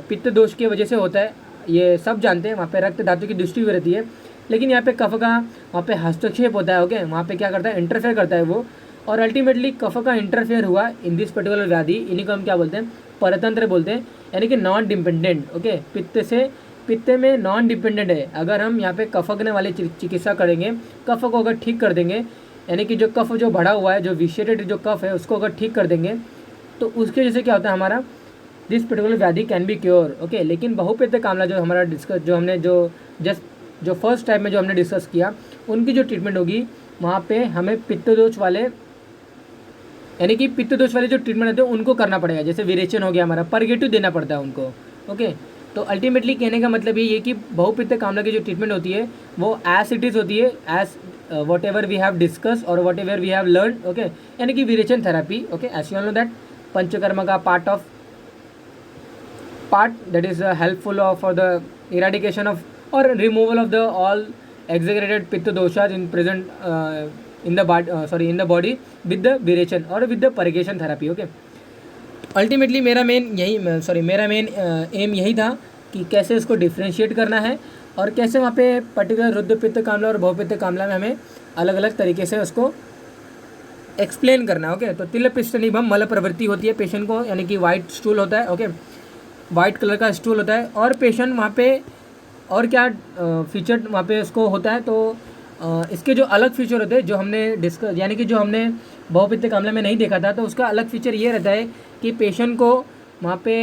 पित्त दोष की वजह से होता है, ये सब जानते हैं। वहाँ पे रक्त धातु की दृष्टि भी रहती है, लेकिन यहाँ पे कफ का वहाँ पे हस्तक्षेप होता है। ओके, वहाँ पे क्या करता है, इंटरफेयर करता है वो, और अल्टीमेटली कफ का इंटरफेयर हुआ इन दिस पर्टिकुलर व्याधि, इन्हीं को हम क्या बोलते हैं, परतंत्र बोलते हैं, यानी कि नॉन डिपेंडेंट। ओके, पित्त में नॉन डिपेंडेंट है। अगर हम यहाँ पे कफकने वाली चिकित्सा करेंगे, कफ को अगर ठीक कर देंगे, यानी कि जो कफ जो बढ़ा हुआ है, जो विशेटेड जो कफ है, उसको अगर ठीक कर देंगे तो उसकी वजह से क्या होता है, हमारा दिस पर्टिकुलर व्याधि कैन बी क्योर। ओके, लेकिन बहुपित्त कामला जो हमारा डिस्कस जो हमने जो फर्स्ट टाइम में जो हमने डिस्कस किया, उनकी जो ट्रीटमेंट होगी वहाँ पे हमें पित्त दोष वाले, यानी कि पित्त दोष वाले जो ट्रीटमेंट होते हैं उनको करना पड़ेगा। जैसे विरेचन हो गया हमारा, परगेटिव देना पड़ता है उनको। ओके, तो अल्टीमेटली कहने का मतलब ये कि बहुपित्त कामला की जो ट्रीटमेंट होती है वो एज इट इज़ होती है, as whatever we have discuss और whatever we have learn. Okay, यानी कि virechana therapy, okay, as you know that panchakarma का part that is helpful for the eradication of और removal of the all exaggerated pitta doshas in present in the body with the viration और with the purgation therapy। Okay, ultimately मेरा main M यही था कि कैसे इसको differentiate करना है और कैसे वहाँ पे पर्टिकुलर रुद्रपित्त कामला और बहुपित्त कामला में हमें अलग अलग तरीके से उसको एक्सप्लेन करना है। ओके, तो तिल पिष्ट निभम मल प्रवृत्ति होती है पेशेंट को, यानी कि वाइट स्टूल होता है। ओके, वाइट कलर का स्टूल होता है और पेशेंट वहाँ पे और क्या फीचर वहाँ पे उसको होता है, तो इसके जो अलग फीचर होते हैं जो हमने डिस्कस, यानी कि जो हमने बहुपित्त कामला में नहीं देखा था, तो उसका अलग फीचर ये रहता है कि पेशेंट को वहाँ पे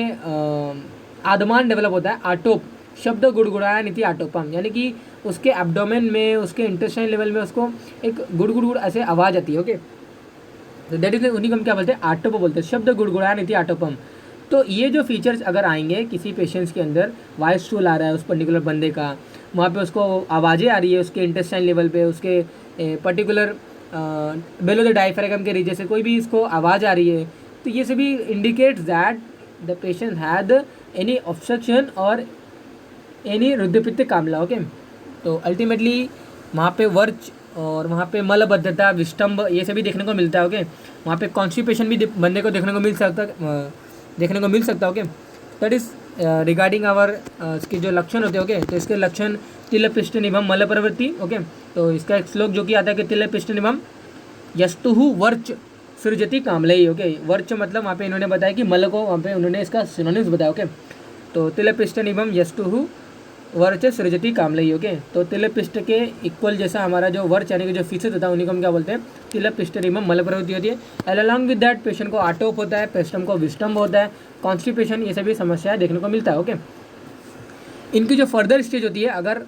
आदमान डेवलप होता है, आटोप शब्द गुड़गुड़ाया नीति आटोपम, यानी कि उसके एब्डोमेन में, उसके इंटेस्टाइन लेवल में उसको एक गुड़गुड़ ऐसे आवाज़ आती है। ओके, तो दैट इज उन्हीं को हम क्या बोलते हैं, आटोप बोलते हैं, शब्द गुड़गुड़ाया नीति आटोपम। तो ये जो फीचर्स अगर आएंगे किसी पेशेंट्स के अंदर, वाइट स्टूल आ रहा है उस पर्टिकुलर बंदे का, वहाँ पे उसको आवाज़ें आ रही है उसके इंटेस्टाइन लेवल पे, उसके पर्टिकुलर बेलो द डायफ्रागम के रीजन से कोई भी इसको आवाज़ आ रही है, तो ये सभी indicates that the patient had any obstruction और एनी रुद्रपित्त कामला। ओके, तो अल्टीमेटली वहाँ पे वर्च और वहाँ पे मलबद्धता, विष्टम्भ, ये सभी देखने को मिलता है। ओके, वहाँ पे कॉन्स्टिपेशन भी बंदे को देखने को मिल सकता। Okay, that is regarding our इसके जो लक्षण होते हैं। ओके, तो इसके लक्षण तिल पिष्ट निभम मल प्रवृत्ति। ओके, तो इसका एक श्लोक जो कि आता है कि तिल पिष्ट निभम यस्तुहु वर्च सृजति कामलई। ओके, वर्च मतलब वहाँ पे इन्होंने बताया कि मल को वहाँ पे उन्होंने इसका सिनोनिम्स बताया। ओके, तो तिल पिष्ट निभम यस्तुहु वर्च सृजति कामलई। ओके, तो तिल पिष्ट के इक्वल जैसा हमारा जो वर्च यानी कि जो फीचर होता है उन्हीं को हम क्या बोलते हैं, तिल पिष्ट निभम मल प्रवृत्ति होती है। And along with that patient को आटोप होता है, पेस्टम को विष्टम्भ होता है, कॉन्स्टिपेशन, ये सभी समस्याएं देखने को मिलता है। ओके, इनकी जो फर्दर स्टेज होती है, अगर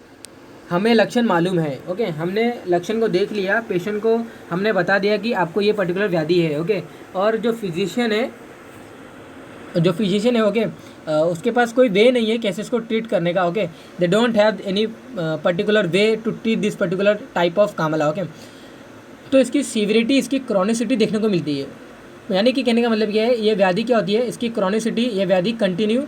हमें लक्षण मालूम है, ओके, हमने लक्षण को देख लिया, पेशेंट को हमने बता दिया कि आपको ये पर्टिकुलर व्याधि है। ओके, और जो फिजिशियन है, ओके, उसके पास कोई वे नहीं है कैसे इसको ट्रीट करने का। Okay, they don't have any particular way to treat this particular type of kamala. Okay, तो इसकी सीवियरिटी, इसकी क्रॉनिसिटी देखने को मिलती है। यानी कि कहने का मतलब क्या है, ये व्याधि क्या होती है, इसकी क्रॉनिसिटी, ये व्याधि कंटिन्यू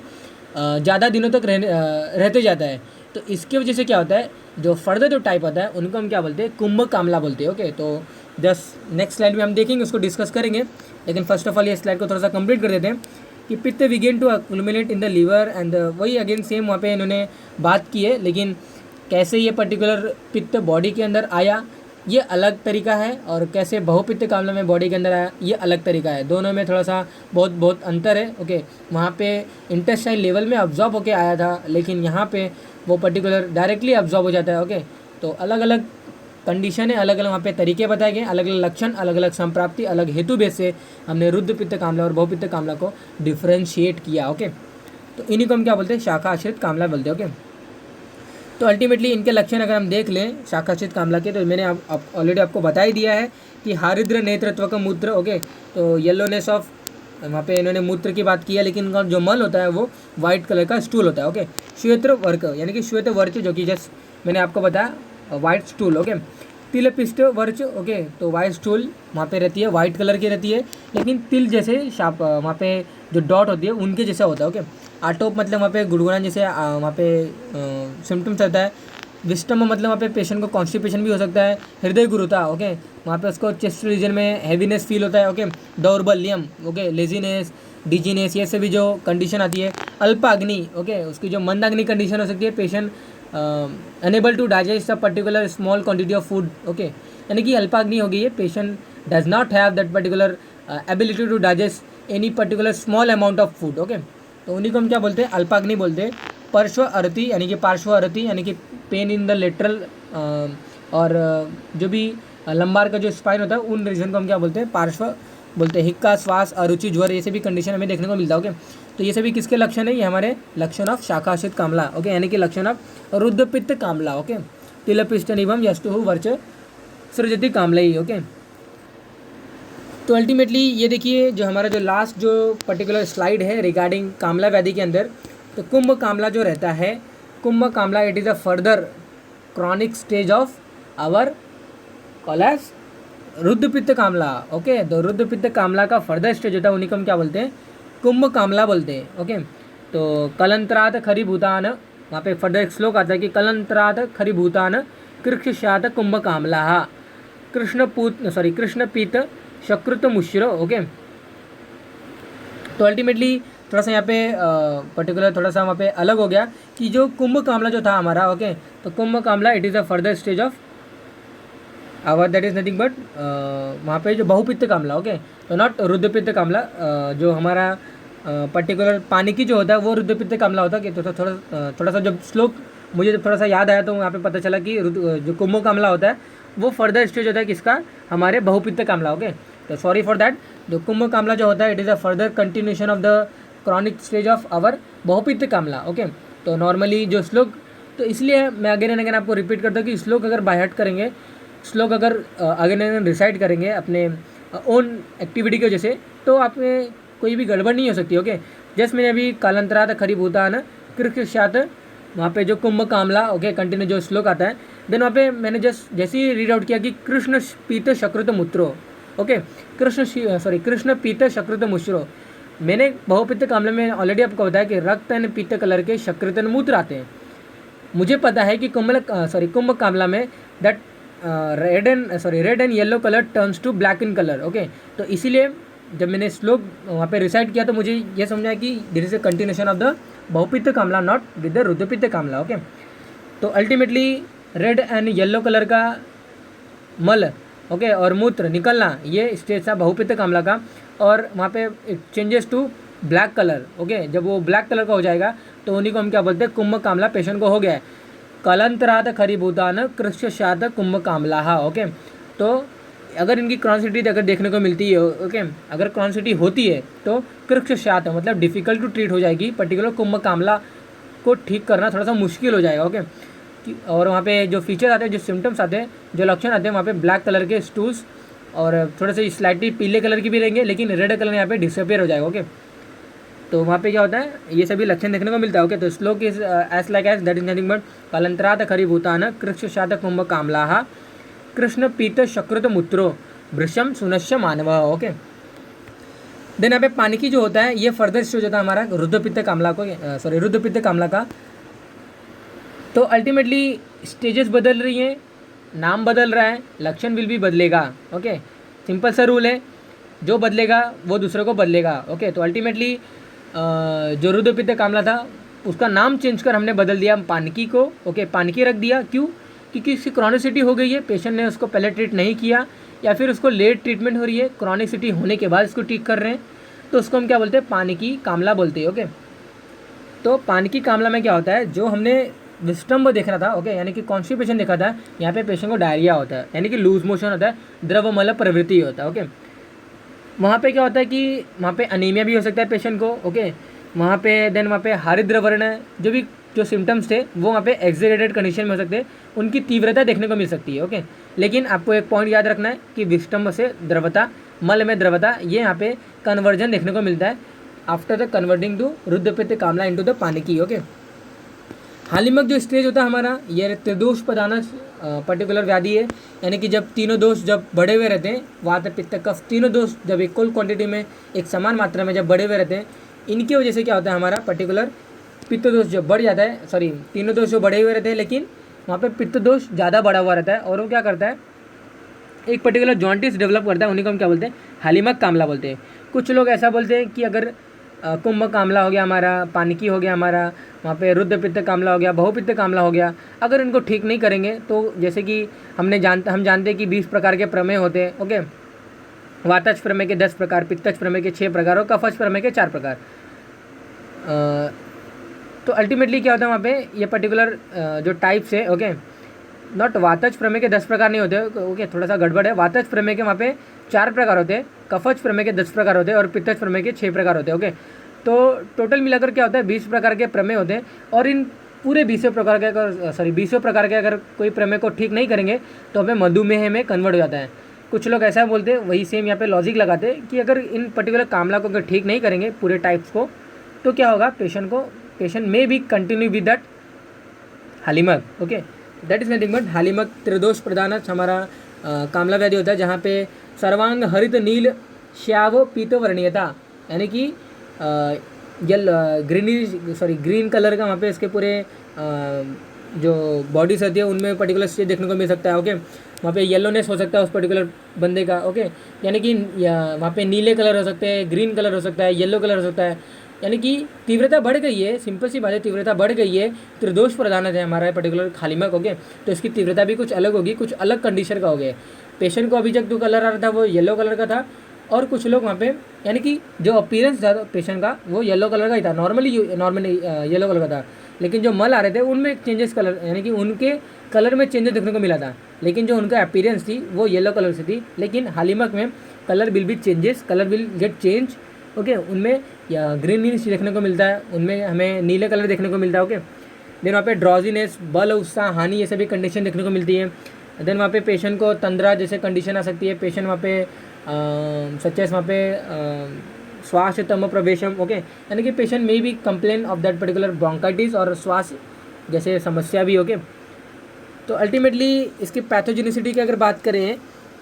ज़्यादा दिनों तक रहते जाता है। तो इसकी वजह से क्या होता है, जो फर्दर जो टाइप होता है उनको हम क्या बोलते हैं, कुंभ कामला बोलते हैं। ओके, तो जस्ट नेक्स्ट स्लाइड में हम देखेंगे, उसको डिस्कस करेंगे, लेकिन फर्स्ट ऑफ ऑल ये स्लाइड को थोड़ा सा कंप्लीट कर देते हैं कि पित्त विगेन to accumulate in the liver and वही अगेन सेम वहाँ पे इन्होंने बात की है, लेकिन कैसे ये पर्टिकुलर पित्त बॉडी के अंदर आया ये अलग तरीका है, और कैसे बहुपित्त कामला में बॉडी के अंदर आया ये अलग तरीका है। दोनों में थोड़ा सा बहुत अंतर है। ओके, वहाँ पे इंटेस्टाइन लेवल में अब्जॉर्ब होके आया था, लेकिन यहाँ पे वो पर्टिकुलर डायरेक्टली अब्जॉर्ब हो जाता है। ओके, तो अलग अलग कंडीशन है, अलग अलग वहाँ पे तरीके बताए गए, अलग अलग लक्षण, अलग अलग संप्राप्ति, अलग हेतु बेस से हमने रुद्र पित्त कामला और बहुपित्त कामला को डिफ्रेंशिएट किया। ओके, तो इन्हीं को हम क्या बोलते हैं, शाखा आश्रित कामला बोलते हैं। ओके, तो अल्टीमेटली इनके लक्षण अगर हम देख लें शाखा आश्रित कामला के, तो मैंने ऑलरेडी आपको बता ही दिया है कि हारिद्र नेत्रत्व का मूत्र। ओके, तो येलोनेस ऑफ, वहाँ पे इन्होंने मूत्र की बात की है, लेकिन इनका जो मल होता है वो वाइट कलर का स्टूल होता है। ओके, श्वेत वर्क यानी कि श्वेत वर्च, जो कि जस्ट मैंने आपको बताया वाइट स्टूल। ओके, तिल पिष्ट वर्च। ओके, तो वाइट स्टूल वहाँ पे रहती है, वाइट कलर की रहती है, लेकिन तिल जैसे शाप वहाँ पे जो डॉट होती है उनके जैसा होता है। ओके, आटोप मतलब वहाँ पे गुड़गुड़ान जैसे वहाँ पे सिम्टम्स रहता है। विस्टम मतलब वहाँ पे पेशेंट को कॉन्स्टिपेशन भी हो सकता है। हृदय गुरुता, ओके, वहाँ पे उसको चेस्ट रीजन में हैवीनेस फील होता है। ओके, दौर्बल्यम, ओके, लेजीनेस, डिजीनेस, ये सभी जो कंडीशन आती है। अल्पाग्नि, ओके, उसकी जो मंदाग्नि कंडीशन हो सकती है, patient unable to digest a particular small quantity of food. Okay, यानी कि अल्पाग्नि हो गई है, patient does not have that particular ability to digest any particular small amount of food. Okay, तो उन्हीं को हम क्या बोलते हैं, अल्पाग्नि बोलते हैं। पार्श्व अरति यानी कि पार्श्व अरति यानी कि पेन इन द लेटरल, और जो भी लंबार का जो स्पाइन होता है उन रीजन को हम क्या बोलते हैं, पार्श्व बोलते हैं। हिक्का, श्वास, अरुचि, ज्वर, ये सभी कंडीशन हमें देखने को मिलता है। ओके, तो ये सभी किसके लक्षण है, ये हमारे लक्षण ऑफ शाखा आश्रित कामला। ओके, यानी कि लक्षण ऑफ रुद्र पित्त कामला। ओके, तिल पिष्ट निभम यस्तु वर्च सृजति कामला ही। ओके, तो अल्टीमेटली ये देखिए जो हमारा जो लास्ट जो पर्टिकुलर स्लाइड है रिगार्डिंग कामला व्याधि के अंदर, तो कुंभ कामला जो रहता है, कुंभ kamala it is a further chronic stage of our कॉलेस रुद्र पित्त कामला। ओके, तो रुद्र पित्त कामला का फर्दर स्टेज होता है, उन्हीं को हम क्या बोलते हैं, कुंभ कामला बोलते हैं। ओके, तो कलंतरात खरी भूतान, वहाँ पे फर्दर एक श्लोक आता है कि कलंतरात खरी भूतान कृक्षात कुंभ कामला कृष्ण पीत शकृत मुश्र। ओके, तो अल्टीमेटली थोड़ा सा यहाँ पे पर्टिकुलर थोड़ा सा वहाँ पे अलग हो गया कि जो कुंभ कामला जो था हमारा। ओके, तो कुंभ kamala it is a further stage of our, that is nothing but वहाँ पे जो बहुपित्त कामला। ओके, तो नॉट रुद्रपित्त कामला, जो हमारा पर्टिकुलर पानी की जो होता है वो रुद्रपित्त कामला होता है। कि तो थोड़ा सा जब श्लोक मुझे जब थोड़ा सा याद आया तो वहाँ पे पता चला कि जो कुंभ कामला होता है वो फर्दर स्टेज होता है किसका, हमारे बहुपित्त कामला। ओके, तो सॉरी फॉर दैट, जो कुंभ कामला जो होता है it is a further continuation of the chronic stage of our bahupitta Kamla. Okay, तो नॉर्मली जो श्लोक, तो इसलिए मैं अगेन एंड अगेन आपको रिपीट करता हूँ कि श्लोक अगर बाय हार्ट करेंगे, श्लोक अगर अगेन एंड रिसाइड करेंगे अपने ओन एक्टिविटी की वजह से, तो आप में कोई भी गड़बड़ नहीं हो सकती। ओके, जस्ट मैंने अभी कालांतरात खरी भूतान कृक्षात, वहाँ पे जो कुंभ कामला, ओके, कंटिन्यू जो श्लोक आता है, देन वहाँ पे मैंने जस्ट जैसे ही रीड आउट किया कि कृष्ण पीत शकृत मूत्रो। ओके, कृष्ण पीत शकृत मुश्रो। मैंने बहुपित्त कामले में ऑलरेडी आपको बताया कि रक्त एंड पीत कलर के शकृत एंड मूत्र आते हैं। मुझे पता है कि कुंभ कामला में that red and yellow colour turns to black in colour. Okay, तो इसीलिए जब मैंने श्लोक वहाँ पे रिसाइट किया तो मुझे ये समझा कि this is a continuation of the bahupitta kamala, not with the rudrapitta kamala. Okay, तो ultimately red and yellow colour का मल, ओके, और मूत्र निकलना, ये स्टेज था बहुपित्त कामला का, और वहाँ पे it changes to black colour. Okay, जब वो ब्लैक कलर का हो जाएगा तो उन्हीं को हम क्या बोलते हैं, कुंभ कामला पेशेंट को हो गया है। कलंतरात खरीभूतान कृष्यशात कुंभ कामला। ओके, तो अगर इनकी क्रॉनिसिटी अगर देखने को मिलती है, ओके, अगर क्रॉनिसिटी होती है तो कृक्षशात मतलब डिफ़िकल्ट टू ट्रीट हो जाएगी, पर्टिकुलर कुंभ कामला को ठीक करना थोड़ा सा मुश्किल हो जाएगा। ओके, और वहाँ पे जो फीचर आते हैं, जो सिम्टम्स आते हैं, जो लक्षण आते हैं, वहाँ पे ब्लैक कलर के स्टूल्स और थोड़े से स्लाइटली पीले कलर की भी रहेंगे, लेकिन रेड कलर यहाँ पे डिसअपियर हो जाएगा। ओके, तो वहाँ पे क्या होता है, ये सभी लक्षण देखने को मिलता है। ओके, तो shloka is as like as that is nothing but कलंतरात खरीभूतान कृक्षशात कुंभ कामला कृष्ण पीत शकृत मूत्रो भृशम सुनश्य मानव। ओके, देन यहाँ पे पानिकी जो होता है ये फर्दर स्टेज होता है हमारा रुद्रपित्त कामला को, सॉरी रुद्रपित्त कामला का। तो अल्टीमेटली स्टेजेस बदल रही हैं, नाम बदल रहा है, लक्षण विल भी बदलेगा। ओके, सिंपल सा रूल है, जो बदलेगा वो दूसरे को बदलेगा। ओके, तो अल्टीमेटली जो रुद्रपित्त कामला था उसका नाम चेंज कर हमने बदल दिया पानिकी को। ओके, पानिकी रख दिया, क्यों? क्योंकि इसकी क्रॉनिसिटी हो गई है, पेशेंट ने उसको पहले ट्रीट नहीं किया या फिर उसको लेट ट्रीटमेंट हो रही है, क्रॉनिसिटी होने के बाद इसको ठीक कर रहे हैं, तो उसको हम क्या बोलते हैं? पानिकी कामला बोलते हैं। ओके, तो पानिकी कामला में क्या होता है, जो हमने विस्टम्भ देख रहा था, ओके, यानी कि कॉन्स्टिपेशन देखा था, यहाँ पे पेशेंट को डायरिया होता है, यानी कि लूज मोशन होता है, द्रवमल प्रवृत्ति होता है। ओके, वहाँ पे क्या होता है कि वहाँ पे अनीमिया भी हो सकता है पेशेंट को। ओके, वहाँ पे देन वहाँ पे हरिद्र वर्ण जो सिम्टम्स थे वो वहाँ पे एक्सेजरेटेड कंडीशन में हो सकते हैं, उनकी तीव्रता देखने को मिल सकती है। ओके, लेकिन आपको एक पॉइंट याद रखना है कि विस्टम्भ से द्रवता, मल में द्रवता, ये यहाँ पे कन्वर्जन देखने को मिलता है आफ्टर द कन्वर्टिंग टू रुद्रपित्त कामला इनटू द पानिकी। ओके, हालिमक जो स्टेज होता है हमारा, ये त्रिदोष प्रधान पर्टिकुलर व्याधि है, यानी कि जब तीनों दोष जब बढ़े हुए रहते हैं, वात पित्त कफ तीनों दोष जब इक्वल क्वांटिटी में एक समान मात्रा में जब बढ़े हुए रहते हैं, इनकी वजह से क्या होता है हमारा पर्टिकुलर पित्त दोष जो बढ़ जाता है, सॉरी तीनों दोष जो बढ़े हुए रहते हैं लेकिन वहाँ पे पित्त दोष ज़्यादा बढ़ा हुआ रहता है और वो क्या करता है, एक पर्टिकुलर जॉन्टिस डेवलप करता है, उन्हीं को हम क्या बोलते हैं? हालिमक कामला बोलते हैं। कुछ लोग ऐसा बोलते हैं कि अगर कुंभ कामला हो गया हमारा, पानिकी हो गया हमारा, वहाँ पे रुद्रपित्त कामला हो गया, बहुपित्त कामला हो गया, अगर इनको ठीक नहीं करेंगे तो जैसे कि हम जानते हैं कि 20 प्रकार के प्रमेय होते हैं। ओके, वातज प्रमेय के 10 प्रकार, पित्तज प्रमेय के 6 प्रकार और कफज प्रमेय के 4 प्रकार। तो अल्टीमेटली क्या होता है वहाँ पे ये पर्टिकुलर जो टाइप्स है, ओके, नॉट वातज प्रमेय के 10 प्रकार नहीं होते। ओके, थोड़ा सा गड़बड़ है, वातज प्रमेय के वहाँ पे 4 प्रकार होते हैं, कफज प्रमेय के 10 प्रकार होते हैं और पित्तज प्रमेय के 6 प्रकार होते हैं। ओके, तो टोटल मिलाकर क्या होता है 20 प्रकार के प्रमेय होते हैं और इन पूरे 20 प्रकार के 20 प्रकार के अगर कोई प्रमेय को ठीक नहीं करेंगे तो हमें मधुमेह में कन्वर्ट हो जाता है। कुछ लोग ऐसा बोलते हैं, वही सेम यहाँ पे लॉजिक लगाते हैं कि अगर इन पर्टिकुलर कामला को अगर ठीक नहीं करेंगे पूरे टाइप्स को तो क्या होगा, पेशेंट में भी कंटिन्यू विद दैट हालिमक। Okay, that is nothing but हालिमक त्रिदोष प्रधान हमारा कामला व्याधि होता है, जहाँ पे सर्वांग हरित नील श्याव पीत वर्णीयता, यानी कि ग्रीन कलर का वहाँ पे इसके पूरे जो बॉडीज होती है उनमें पर्टिकुलर स्टेज देखने को मिल सकता है। ओके, वहाँ पे येलोनेस हो सकता है उस पर्टिकुलर बंदे का। ओके, यानी कि वहाँ पे नीले कलर हो सकते हैं, ग्रीन कलर हो सकता है, येलो कलर हो सकता है, यानी कि तीव्रता बढ़ गई है। सिंपल सी बात है, तीव्रता बढ़ गई है, त्रिदोष प्रधान है हमारा पर्टिकुलर हालिमक। ओके, तो इसकी तीव्रता भी कुछ अलग होगी, कुछ अलग कंडीशन का हो गया। पेशेंट को अभी तक जो कलर आ रहा था वो येलो कलर का था और कुछ लोग वहाँ पे, यानी कि जो अपीयरेंस था पेशेंट का वो येलो कलर का ही था, नॉर्मली येलो कलर का था, लेकिन जो मल आ रहे थे उनमें चेंजेस कलर, यानी कि उनके कलर में चेंजेस देखने को मिला था, लेकिन जो उनका अपीयरेंस थी वो येलो कलर से थी। लेकिन हालिमक में colour will be changes, colour will get change. Okay, उनमें या ग्रीन देखने को मिलता है, उनमें हमें नीले कलर देखने को मिलता है। ओके, देन वहाँ पे ड्रॉजीनेस, बल, उत्साह, हानि, ये सभी कंडीशन देखने को मिलती है। देन वहाँ पे पेशेंट को तंद्रा जैसे कंडीशन आ सकती है, पेशेंट वहाँ पे सचेस वहाँ पे श्वास तम प्रवेशम। ओके, यानी कि पेशेंट में भी complain of that particular bronchitis और श्वास जैसे समस्या भी। ओके, तो अल्टीमेटली इसकी पैथोजेनिसिटी की अगर बात करें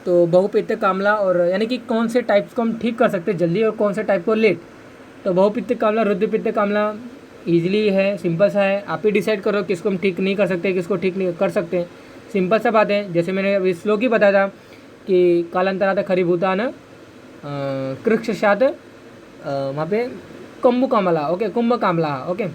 तो बहुपित्त कामला, और यानी कि कौन से टाइप्स को हम ठीक कर सकते हैं जल्दी और कौन से टाइप को लेट, तो बहुपित्त कामला, रुद्रपित्त कामला ईजिली है, सिंपल सा है, आप ही डिसाइड करो किसको हम ठीक नहीं कर सकते, किसको ठीक नहीं कर सकते हैं। सिंपल सा बात है, जैसे मैंने अभी श्लोक ही बताया था कि कालांतरात खरीभूतान कृक्षशात, वहाँ पे कुंभ कामला। ओके, कुंभ कामला। ओके,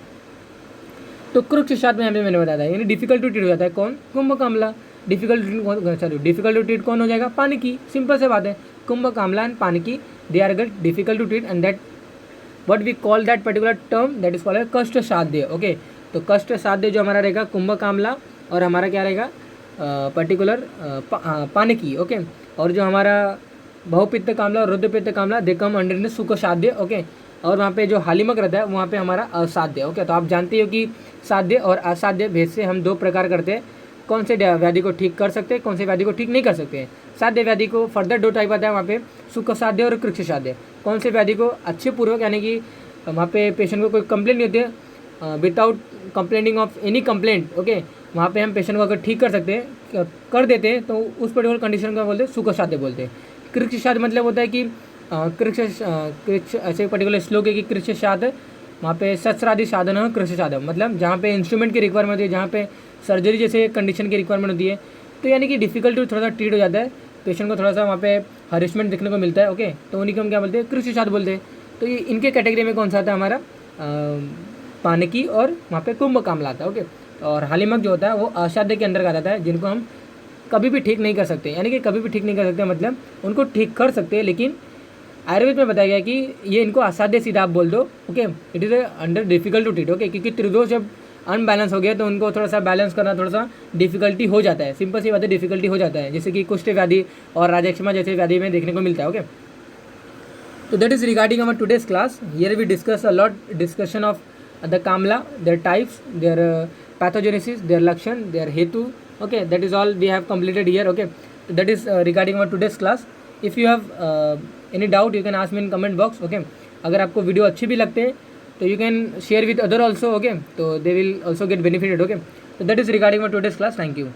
तो कृक्षशात में मैंने बताया था, यानी डिफिकल्ट टू ट्रीट हो जाता है कौन, कुंभ कामला। डिफिकल्ट टू ट्रीट कौन हो जाएगा, पानिकी। सिंपल से बात है, कुंभ कामला एंड पानिकी they are get difficult to treat and that what we call that particular term that is called कष्ट साध्य। ओके, तो कष्ट साध्य जो हमारा रहेगा कुंभ कामला और हमारा क्या रहेगा पर्टिकुलर पानिकी। ओके, और जो हमारा बहुपित्त कामला और रुद्रपित्त कामला दे कम अंडर सुख साध्य। ओके, और वहाँ पे जो हालिमक रहता है वहाँ पे हमारा असाध्य। ओके, तो आप जानते हो कि साध्य और असाध्य भेद से हम 2 प्रकार करते हैं, कौन से व्याधि को ठीक कर सकते हैं, कौन से व्याधि को ठीक नहीं कर सकते हैं। साध्य व्याधि को फर्दर 2 टाइप आता है वहाँ पे, सुख साध्य और कृक्ष साध्य। कौन से व्याधि को अच्छे पूर्वक, यानी कि वहाँ पे पेशेंट को कोई कंप्लेंट नहीं होती है, without complaining of any complaint. Okay, वहाँ पे हम पेशेंट को अगर ठीक कर सकते हैं, कर देते हैं, तो उस पर्टिकुलर कंडीशन का बोलते हैं सुख साध्य बोलते हैं। कृक्ष साध्य मतलब होता है कि कृच्छ ऐसे पर्टिकुलर श्लोक है कि कृच्छ शाद, वहाँ पे शस्त्रादि साधन कृच्छ साधन, मतलब जहाँ पे इंस्ट्रूमेंट की रिक्वायरमेंट होती है, जहाँ पे सर्जरी जैसे कंडीशन की रिक्वायरमेंट होती है, तो यानी कि डिफिकल्टी थोड़ा सा ट्रीट हो जाता है, पेशेंट को थोड़ा सा वहाँ पे हरेसमेंट देखने को मिलता है। ओके, तो उन्हीं को हम क्या बोलते हैं, कृच्छ शाद बोलते हैं। तो ये इनके कैटेगरी में कौन सा आता है हमारा, पानकी और वहाँ पे कुंभ कामला आता है। ओके, और हालिमक जो होता है वो असाध्य के अंदर का आता है, जिनको हम कभी भी ठीक नहीं कर सकते, यानी कि कभी भी ठीक नहीं कर सकते, मतलब उनको ठीक कर सकते हैं, लेकिन आयुर्वेद में बताया गया है कि ये इनको असाध्य सीधा आप बोल दो। Okay, it is under difficult to treat. Okay, क्योंकि त्रिदोष जब अनबैलेंस हो गया तो उनको थोड़ा सा बैलेंस करना थोड़ा सा डिफिकल्टी हो जाता है, सिंपल सी बात है, डिफिकल्टी हो जाता है, जैसे कि कुष्ठ व्याधि और राजक्षमा जैसे व्याधि में देखने को मिलता है। Okay, so that is regarding our today's class. Here we discuss a lot discussion of the kamla, their types, their pathogenesis, their lakshan, their hetu. Okay, that is all we have completed here. Okay, so that is regarding our today's class. If you have any doubt, you can ask me in comment box. Okay, अगर आपको video अच्छी भी लगते हैं तो you can share with other also. Okay, so they will also get benefited. Okay, so that is regarding our today's class. Thank you.